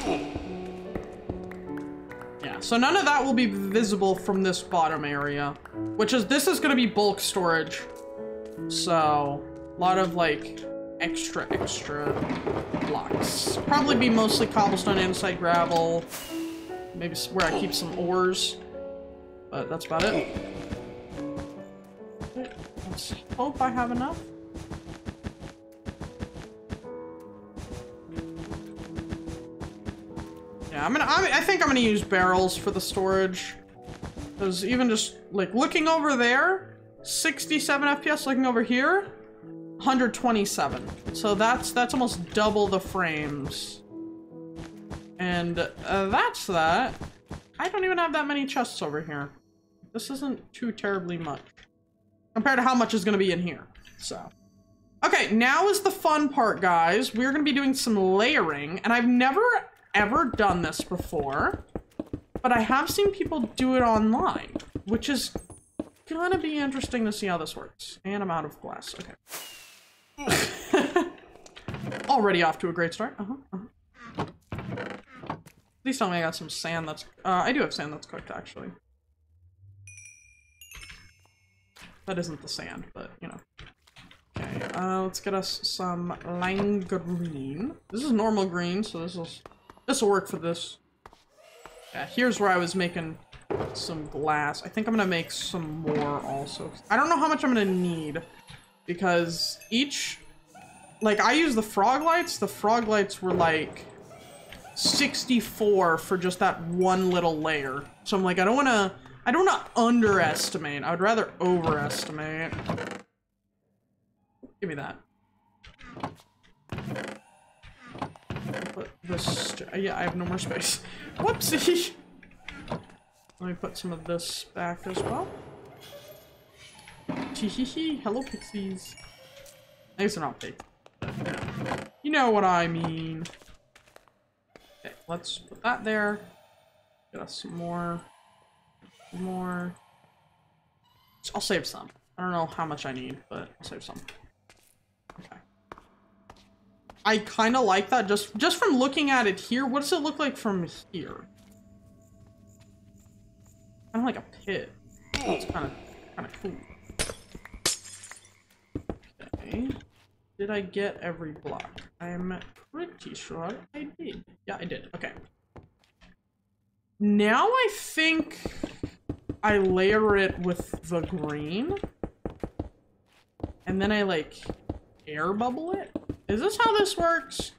Yeah, so none of that will be visible from this bottom area. This is gonna be bulk storage. So, a lot of, like, extra blocks. Probably be mostly cobblestone, andesite, gravel. Maybe where I keep some ores. But that's about it. Let's hope I have enough. Yeah, I think I'm gonna use barrels for the storage. Because even just, like, looking over there, 67 FPS, looking over here, 127. So that's almost double the frames. And that's that. I don't even have that many chests over here. This isn't too terribly much. Compared to how much is gonna be in here, so. Okay, now is the fun part, guys. We're gonna be doing some layering, and I've never ever done this before, but I have seen people do it online, which is gonna be interesting to see how this works. And I'm out of glass. Okay. Already off to a great start. Please tell me I got some sand that's... I do have sand that's cooked, actually. That isn't the sand, but, you know. Okay, let's get us some lime green. This is normal green, so this will work for this. Yeah, here's where I was making some glass. I think I'm gonna make some more also. I don't know how much I'm gonna need, because each... Like, I use the frog lights. The frog lights were like 64 for just that one little layer. So I'm like, I don't wanna underestimate. I would rather overestimate. Give me that. Put this, yeah, I have no more space. Whoopsie! Let me put some of this back as well. Teehee, hello pixies. I guess they're not big. You know what I mean. Okay, let's put that there. Get us some more. More. I'll save some. I don't know how much I need, but I'll save some. Okay. I kind of like that just from looking at it here. What does it look like from here? Kind of like a pit. Oh, it's kind of cool. Okay. Did I get every block? I'm pretty sure I did. Yeah, I did. Okay. Now I think I layer it with the green. And then I like air bubble it? Is this how this works?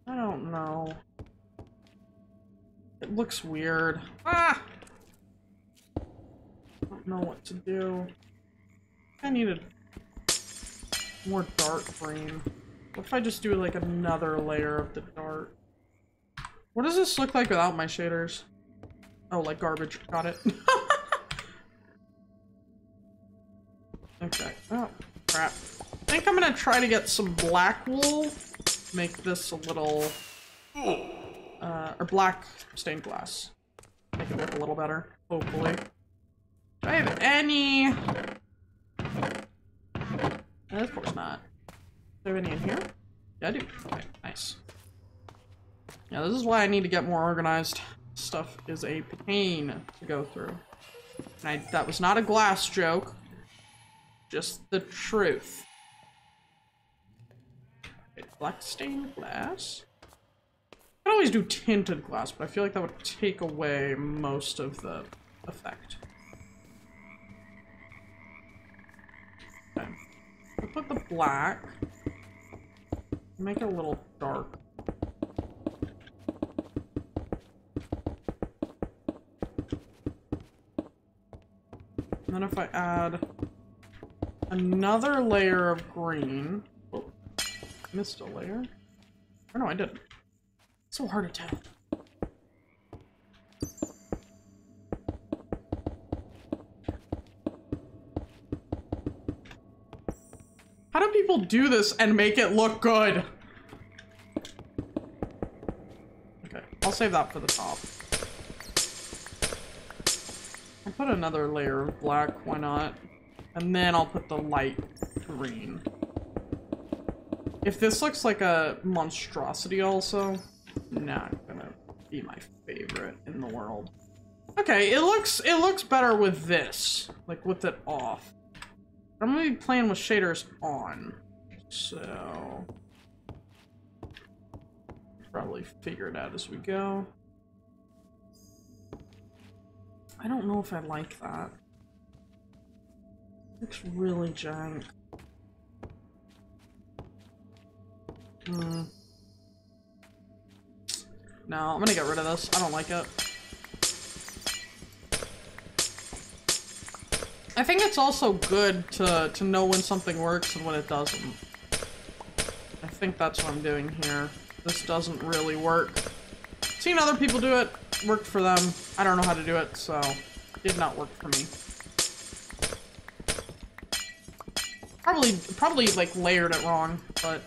I don't know. It looks weird. Ah! I don't know what to do. I needed more dark green. What if I just do like another layer of the dark? What does this look like without my shaders? Oh, like garbage. Got it. Okay. Oh, crap. I think I'm gonna try to get some black wool. Make this a little... or black stained glass. Make it look a little better, hopefully. Do I have any... Of course not. Do I have any in here? Yeah, I do. Okay, nice. Yeah, this is why I need to get more organized. Stuff is a pain to go through. And that was not a glass joke. Just the truth. Okay, black stained glass. I could always do tinted glass, but I feel like that would take away most of the effect. Okay. I'll put the black. Make it a little dark. And then if I add another layer of green. Oh, missed a layer. Or no, I didn't. It's so hard to tell. How do people do this and make it look good? Okay, I'll save that for the top. I'll put another layer of black, why not? And then I'll put the light green. If this looks like a monstrosity also, not gonna be my favorite in the world. Okay, it looks better with this, like with it off. I'm gonna be playing with shaders on, so probably figure it out as we go. I don't know if I like that. Looks really jank. No, I'm gonna get rid of this. I don't like it. I think it's also good to know when something works and when it doesn't. I think that's what I'm doing here. This doesn't really work. Seen other people do it, worked for them. I don't know how to do it, so it did not work for me. Probably like layered it wrong, but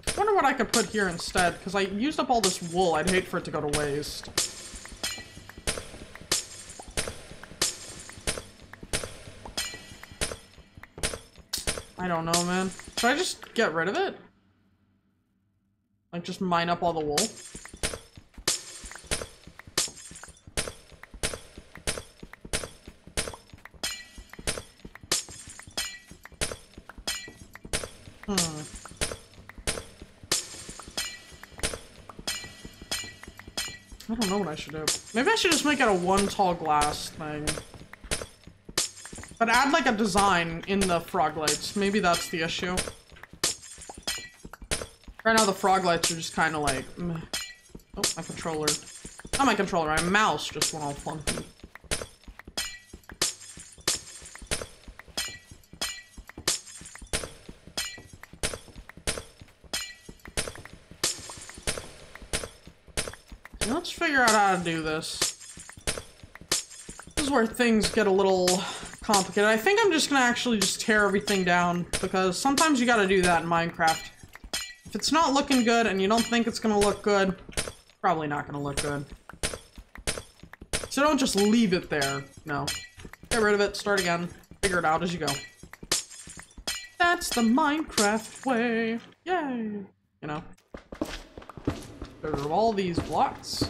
I wonder what I could put here instead, because I used up all this wool. I'd hate for it to go to waste. I don't know, man. Should I just get rid of it? Like, just mine up all the wool? I don't know what I should do. Maybe I should just make it a one tall glass thing. But add like a design in the frog lights. Maybe that's the issue. Right now the frog lights are just kind of like... meh. Oh, my controller. Not my controller, my mouse just went all funky. Let's figure out how to do this. This is where things get a little complicated. I think I'm just gonna actually just tear everything down because sometimes you gotta do that in Minecraft. If it's not looking good and you don't think it's gonna look good, probably not gonna look good. So don't just leave it there. No. Get rid of it, start again, figure it out as you go. That's the Minecraft way. Yay. You know. Get rid of all these blocks.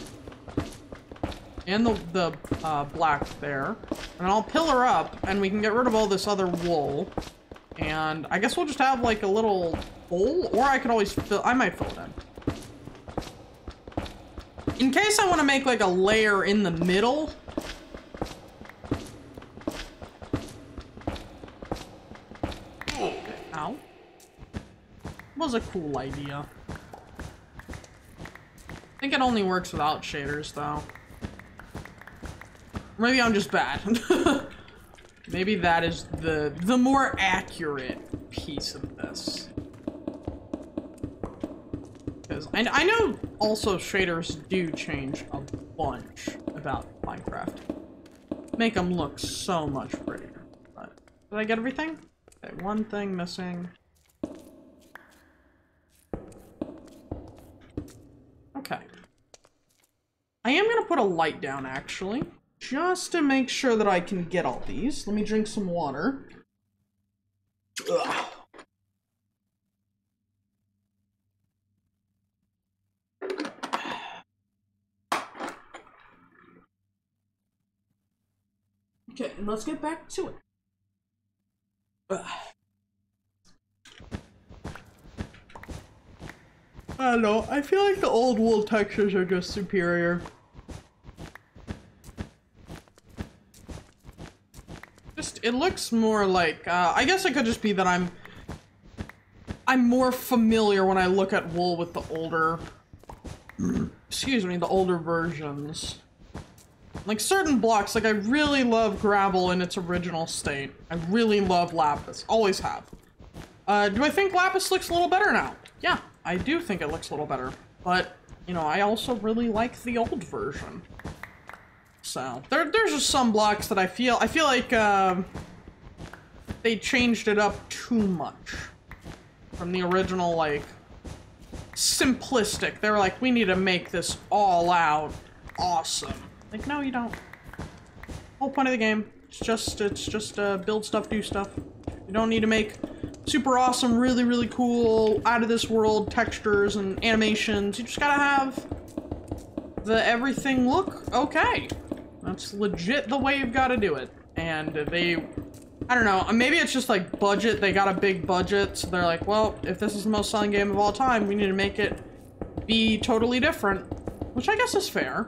And the black there. And I'll pillar up and we can get rid of all this other wool. And I guess we'll just have like a little hole, or I could always I might fill it in. In case I want to make like a layer in the middle. Ow. Was a cool idea. I think it only works without shaders though. Maybe I'm just bad. Maybe that is the more accurate piece of this. Because I know also shaders do change a bunch about Minecraft. Make them look so much prettier. But did I get everything? Okay, one thing missing. Okay. I am gonna put a light down actually. Just to make sure that I can get all these. Let me drink some water. Ugh. Okay, and let's get back to it. Ugh. I don't know, I feel like the old wool textures are just superior. It looks more like, I guess it could just be that I'm more familiar when I look at wool with the older, excuse me, the older versions. Like certain blocks, like I really love gravel in its original state. I really love lapis, always have. Do I think lapis looks a little better now? Yeah, I do think it looks a little better. But, you know, I also really like the old version. So, there's just some blocks that I feel like, they changed it up too much. From the original, like, simplistic. They were like, we need to make this all out awesome. Like, no, you don't. Whole point of the game, it's just, build stuff, do stuff. You don't need to make super awesome, really, really cool, out of this world textures and animations. You just gotta have the everything look okay. That's legit the way you've got to do it. And they, I don't know, maybe it's just like budget. They got a big budget, so they're like, well, if this is the most selling game of all time, we need to make it be totally different. Which I guess is fair.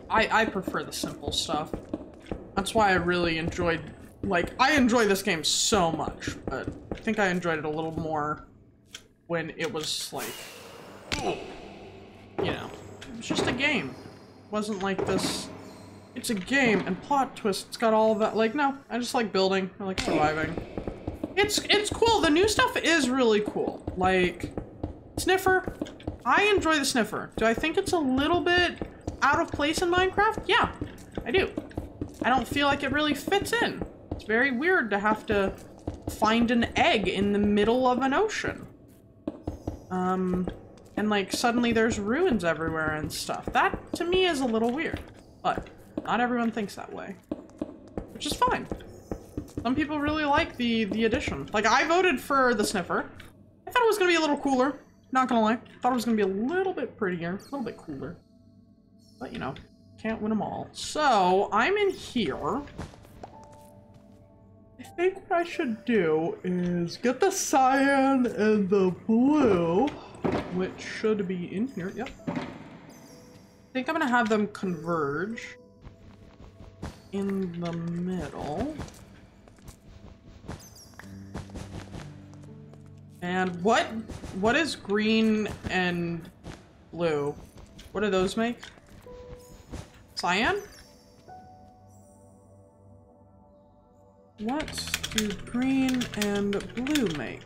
I prefer the simple stuff. That's why I really enjoyed, like, I enjoy this game so much, but I think I enjoyed it a little more when it was like, you know, it was just a game. Wasn't like this, it's a game and plot twist, it's got all of that. Like, no, I just like building, I like surviving. It's cool, the new stuff is really cool. Like, Sniffer, I enjoy the Sniffer. Do I think it's a little bit out of place in Minecraft? Yeah, I do. I don't feel like it really fits in. It's very weird to have to find an egg in the middle of an ocean. And like suddenly there's ruins everywhere and stuff. That to me is a little weird, but not everyone thinks that way, which is fine. Some people really like the addition. Like I voted for the Sniffer. I thought it was gonna be a little cooler. Not gonna lie. Thought it was gonna be a little bit prettier, a little bit cooler. But you know, can't win them all. So I'm in here. I think what I should do is get the cyan and the blue, which should be in here. Yep. I think I'm gonna have them converge in the middle. And what is green and blue? What do those make? Cyan? What do green and blue make?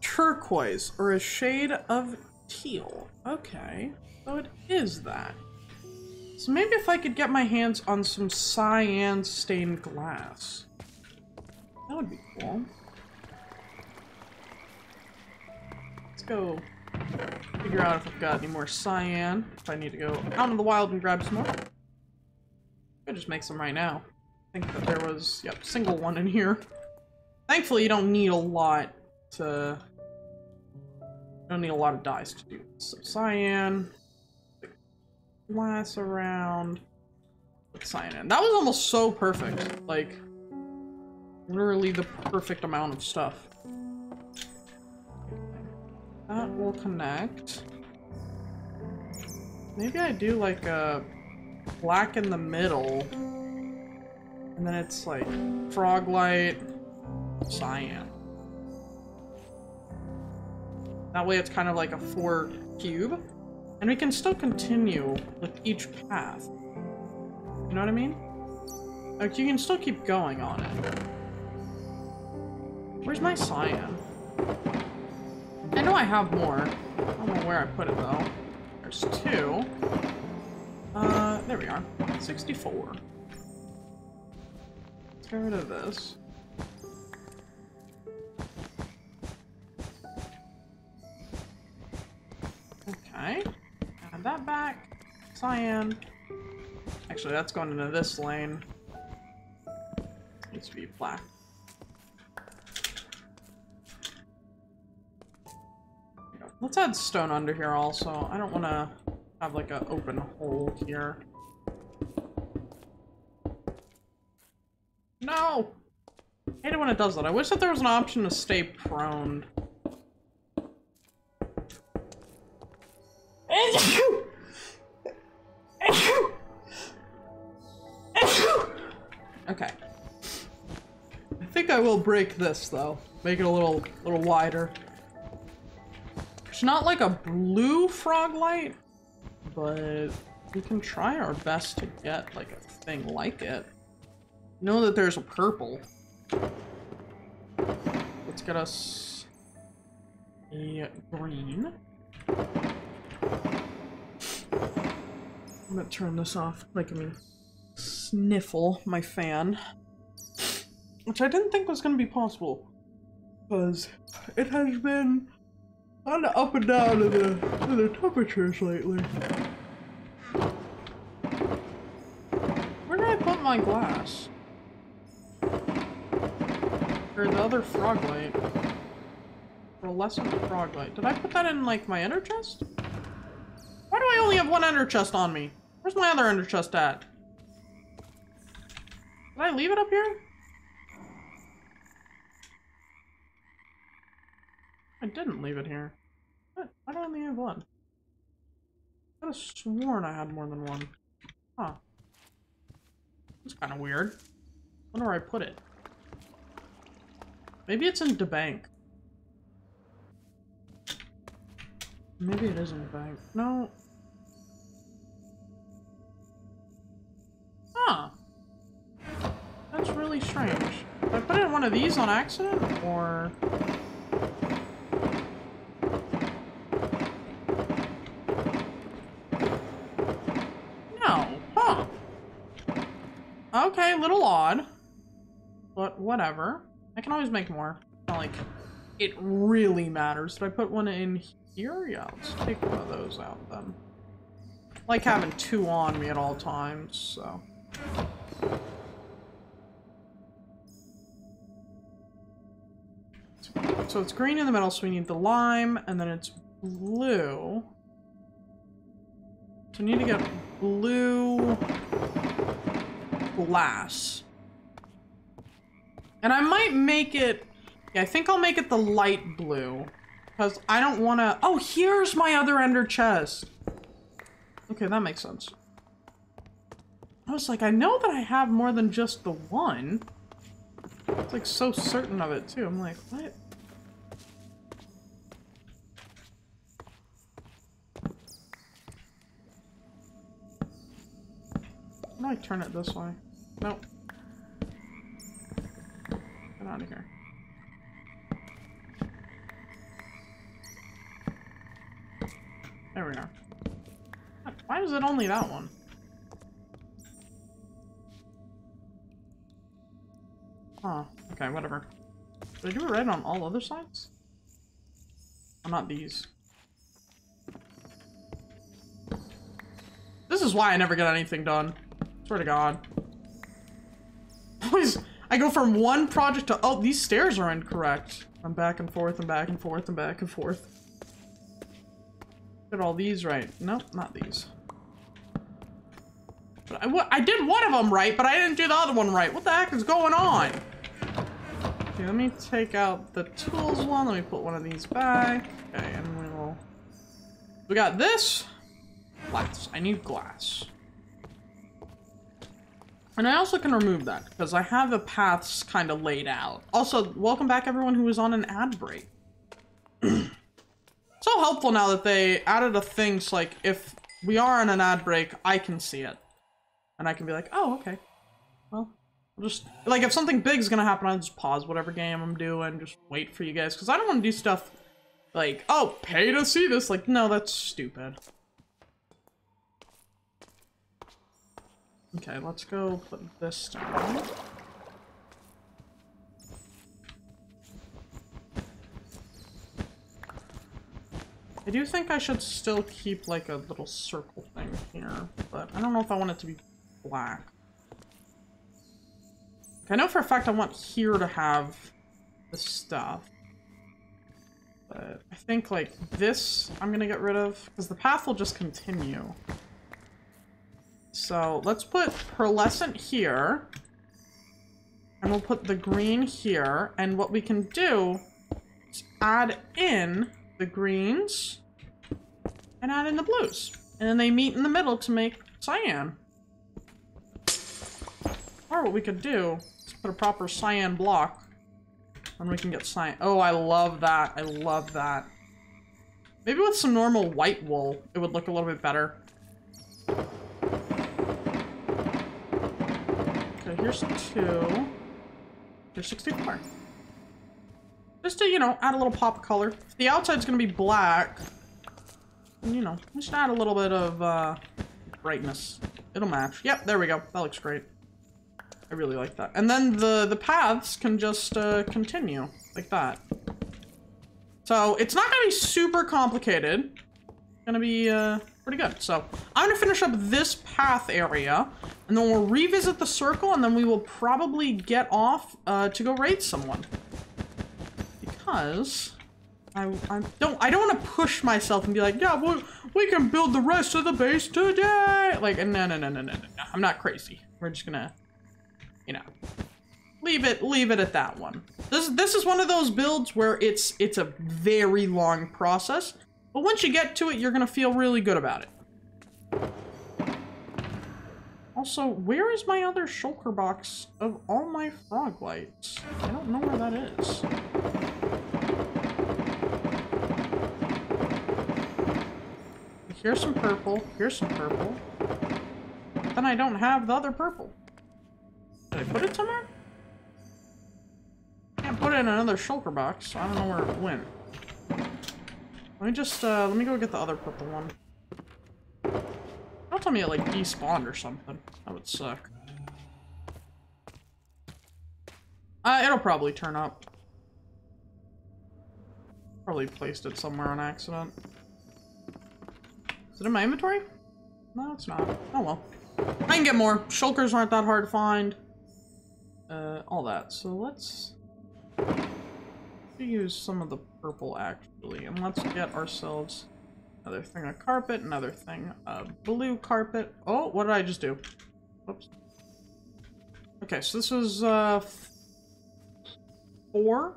Turquoise, or a shade of teal. Okay, so it is that. So maybe if I could get my hands on some cyan stained glass. That would be cool. Let's go figure out if I've got any more cyan. If I need to go out in the wild and grab some more. I'll just make some right now. I think that there was, yep, single one in here. Thankfully, you don't need a lot to... You don't need a lot of dyes to do this. So cyan. Glass around. With cyan in. That was almost so perfect. Like, literally the perfect amount of stuff. That will connect. Maybe I do like a black in the middle. And then it's like frog light, cyan. That way it's kind of like a 4 cube. And we can still continue with each path. You know what I mean? Like, you can still keep going on it. Where's my cyan? I know I have more. I don't know where I put it, though. There's 2. There we are. 64. Let's get rid of this. Okay. Add that back. Cyan. Actually, that's going into this lane. Needs to be black. Let's add stone under here also. I don't want to have like an open hole here. No! I hate it when it does that. I wish that there was an option to stay prone. Okay. I think I will break this though. Make it a little wider. It's not like a blue frog light, but we can try our best to get like a thing like it. Know that there's a purple. Let's get us a green. I'm gonna turn this off, making me sniffle my fan. Which I didn't think was gonna be possible. Because it has been kind of up and down in the temperatures lately. Where did I put my glass? Or the other frog light? For a lesson of frog light. Did I put that in like my ender chest? Why do I only have one ender chest on me? Where's my other ender chest at? Did I leave it up here? I didn't leave it here. What? Why do I only have one? I could have sworn I had more than one. Huh. That's kind of weird. I wonder where I put it. Maybe it's in the bank. Maybe it is in the bank. No. Huh. That's really strange. Did I put it in one of these on accident, or... No. Huh. Okay, a little odd. But whatever. I can always make more. Not like it really matters. Did I put one in here? Yeah, let's take one of those out then. I like having 2 on me at all times, so. So it's green in the middle, so we need the lime, and then it's blue. So we need to get blue glass. And I might make it... Yeah, I think I'll make it the light blue. Because I don't want to... Oh, here's my other ender chest. Okay, that makes sense. I was like, I know that I have more than just the one. It's like so certain of it, too. I'm like, what? How do I turn it this way? Nope. Get out of here. There we are. Why is it only that one? Huh. Okay, whatever. Did I do it right on all other sides? Oh, not these. This is why I never get anything done. Swear to God. Always, I go from one project to, oh, these stairs are incorrect. I'm back and forth and back and forth and back and forth. Get all these right. Nope, not these. But I did one of them right, but I didn't do the other one right. What the heck is going on? Okay, let me take out the tools one. Let me put one of these back. Okay, and we got this. Glass. I need glass. And I also can remove that because I have the paths kind of laid out. Also, welcome back everyone who was on an ad break. So helpful now that they added a thing so like if we are on an ad break, I can see it. And I can be like, oh, okay. Well, I'll just, like if something big is gonna happen, I'll just pause whatever game I'm doing, just wait for you guys. Because I don't want to do stuff like, oh, pay to see this. Like, no, that's stupid. Okay, let's go put this down. I do think I should still keep like a little circle thing here, but I don't know if I want it to be black. I know for a fact I want here to have the stuff. But I think like this I'm gonna get rid of because the path will just continue. So let's put pearlescent here. And we'll put the green here. And what we can do is add in the greens and add in the blues. And then they meet in the middle to make cyan. Or what we could do is put a proper cyan block. And we can get cyan. Oh, I love that. I love that. Maybe with some normal white wool, it would look a little bit better. Okay, here's 2. Here's 64. Just to, you know, add a little pop of color. If the outside's gonna be black, you know, just add a little bit of brightness. It'll match. Yep, there we go. That looks great. I really like that. And then the paths can just continue like that. So it's not gonna be super complicated. It's gonna be pretty good. So I'm gonna finish up this path area, and then we'll revisit the circle, and then we will probably get off to go raid someone. Because I don't want to push myself and be like, yeah, we can build the rest of the base today. Like, no. I'm not crazy. We're just gonna, you know, leave it at that one. This is one of those builds where it's a very long process, but once you get to it, you're gonna feel really good about it. Also, where is my other shulker box of all my frog lights? I don't know where that is. Here's some purple. Here's some purple. Then I don't have the other purple. Did I put it somewhere? I can't put it in another shulker box, so I don't know where it went. Let me just, let me go get the other purple one. Don't tell me it, like, despawned or something. That would suck. It'll probably turn up. Probably placed it somewhere on accident. Is it in my inventory? No, it's not. Oh well. I can get more. Shulkers aren't that hard to find. All that. So let's use some of the purple actually, and let's get ourselves another thing of carpet, another thing of blue carpet. Oh, what did I just do? Whoops. Okay, so this was 4.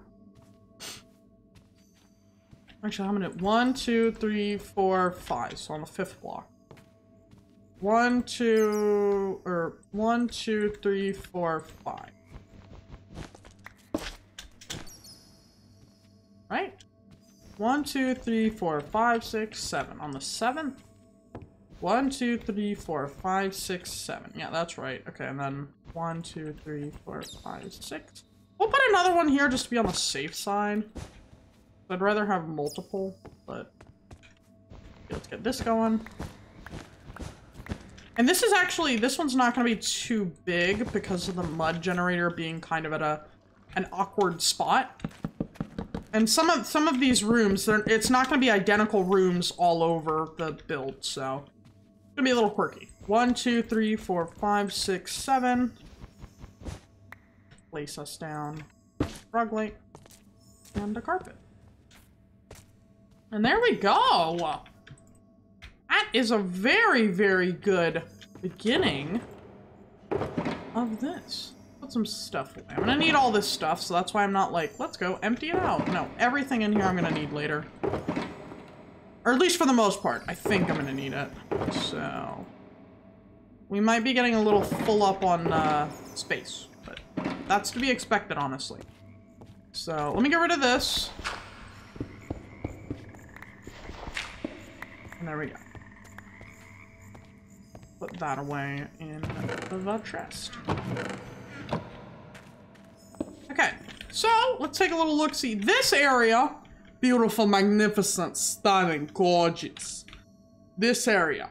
Actually, how many? 1, 2, 3, 4, 5. So on the 5th block. 1, 2, 3, 4, 5. Right? 1, 2, 3, 4, 5, 6, 7. On the 7th. 1, 2, 3, 4, 5, 6, 7. Yeah, that's right. Okay, and then 1, 2, 3, 4, 5, 6. We'll put another one here just to be on the safe side. I'd rather have multiple, but okay, let's get this going. And this is actually, this one's not going to be too big because of the mud generator being kind of at a an awkward spot. And some of these rooms, it's not going to be identical rooms all over the build, so it's going to be a little quirky. 1, 2, 3, 4, 5, 6, 7. Place us down. Rug light. And a carpet. And there we go! That is a very, very good beginning of this. Put some stuff away. I'm gonna need all this stuff, so that's why I'm not like, let's go empty it out. No, everything in here I'm gonna need later. Or at least for the most part. I think I'm gonna need it. So we might be getting a little full up on space, but that's to be expected, honestly. So let me get rid of this. And there we go. Put that away in the chest. Okay, so let's take a little look-see. This area, beautiful, magnificent, stunning, gorgeous. This area,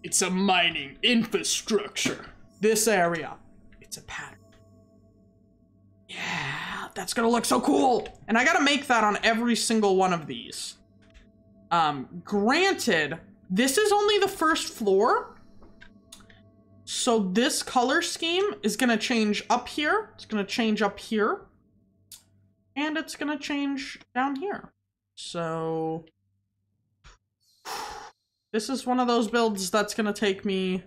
it's a mining infrastructure. This area, it's a pattern. Yeah, that's gonna look so cool. And I gotta make that on every single one of these. Granted, this is only the first floor. So this color scheme is gonna change up here. It's gonna change up here. And it's gonna change down here. So this is one of those builds that's gonna take me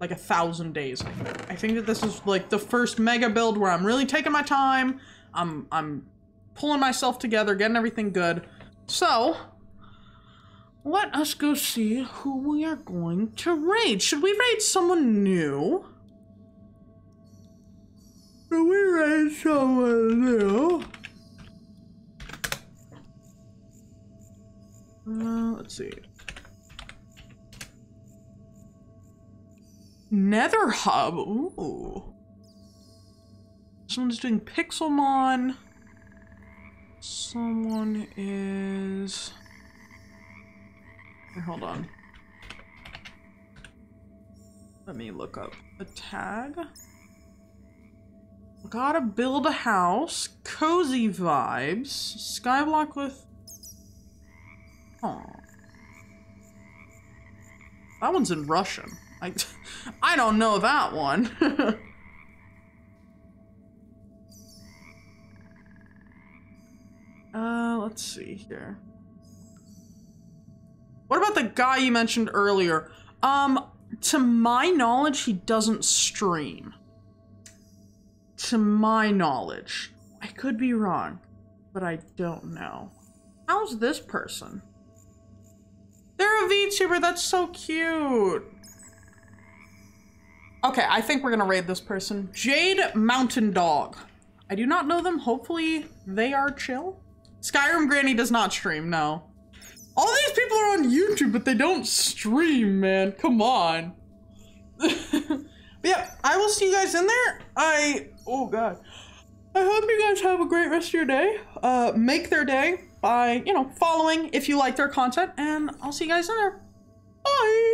like 1,000 days, I think. I think that this is like the first mega build where I'm really taking my time. I'm pulling myself together, getting everything good. So let us go see who we are going to raid. Should we raid someone new? Should we raid someone new? Let's see. Nether Hub. Ooh. Someone's doing Pixelmon. Someone is... Hold on. Let me look up a tag. Gotta build a house. Cozy vibes. Skyblock with... Oh. That one's in Russian. I don't know that one. Let's see here. What about the guy you mentioned earlier? To my knowledge, he doesn't stream. To my knowledge. I could be wrong, but I don't know. How's this person? They're a VTuber, that's so cute. Okay, I think we're gonna raid this person. Jade Mountain Dog. I do not know them, hopefully they are chill. Skyrim Granny does not stream, no. All these people are on YouTube, but they don't stream, man. Come on. But yeah, I will see you guys in there. Oh God. I hope you guys have a great rest of your day. Make their day by, you know, following if you like their content, and I'll see you guys in there. Bye.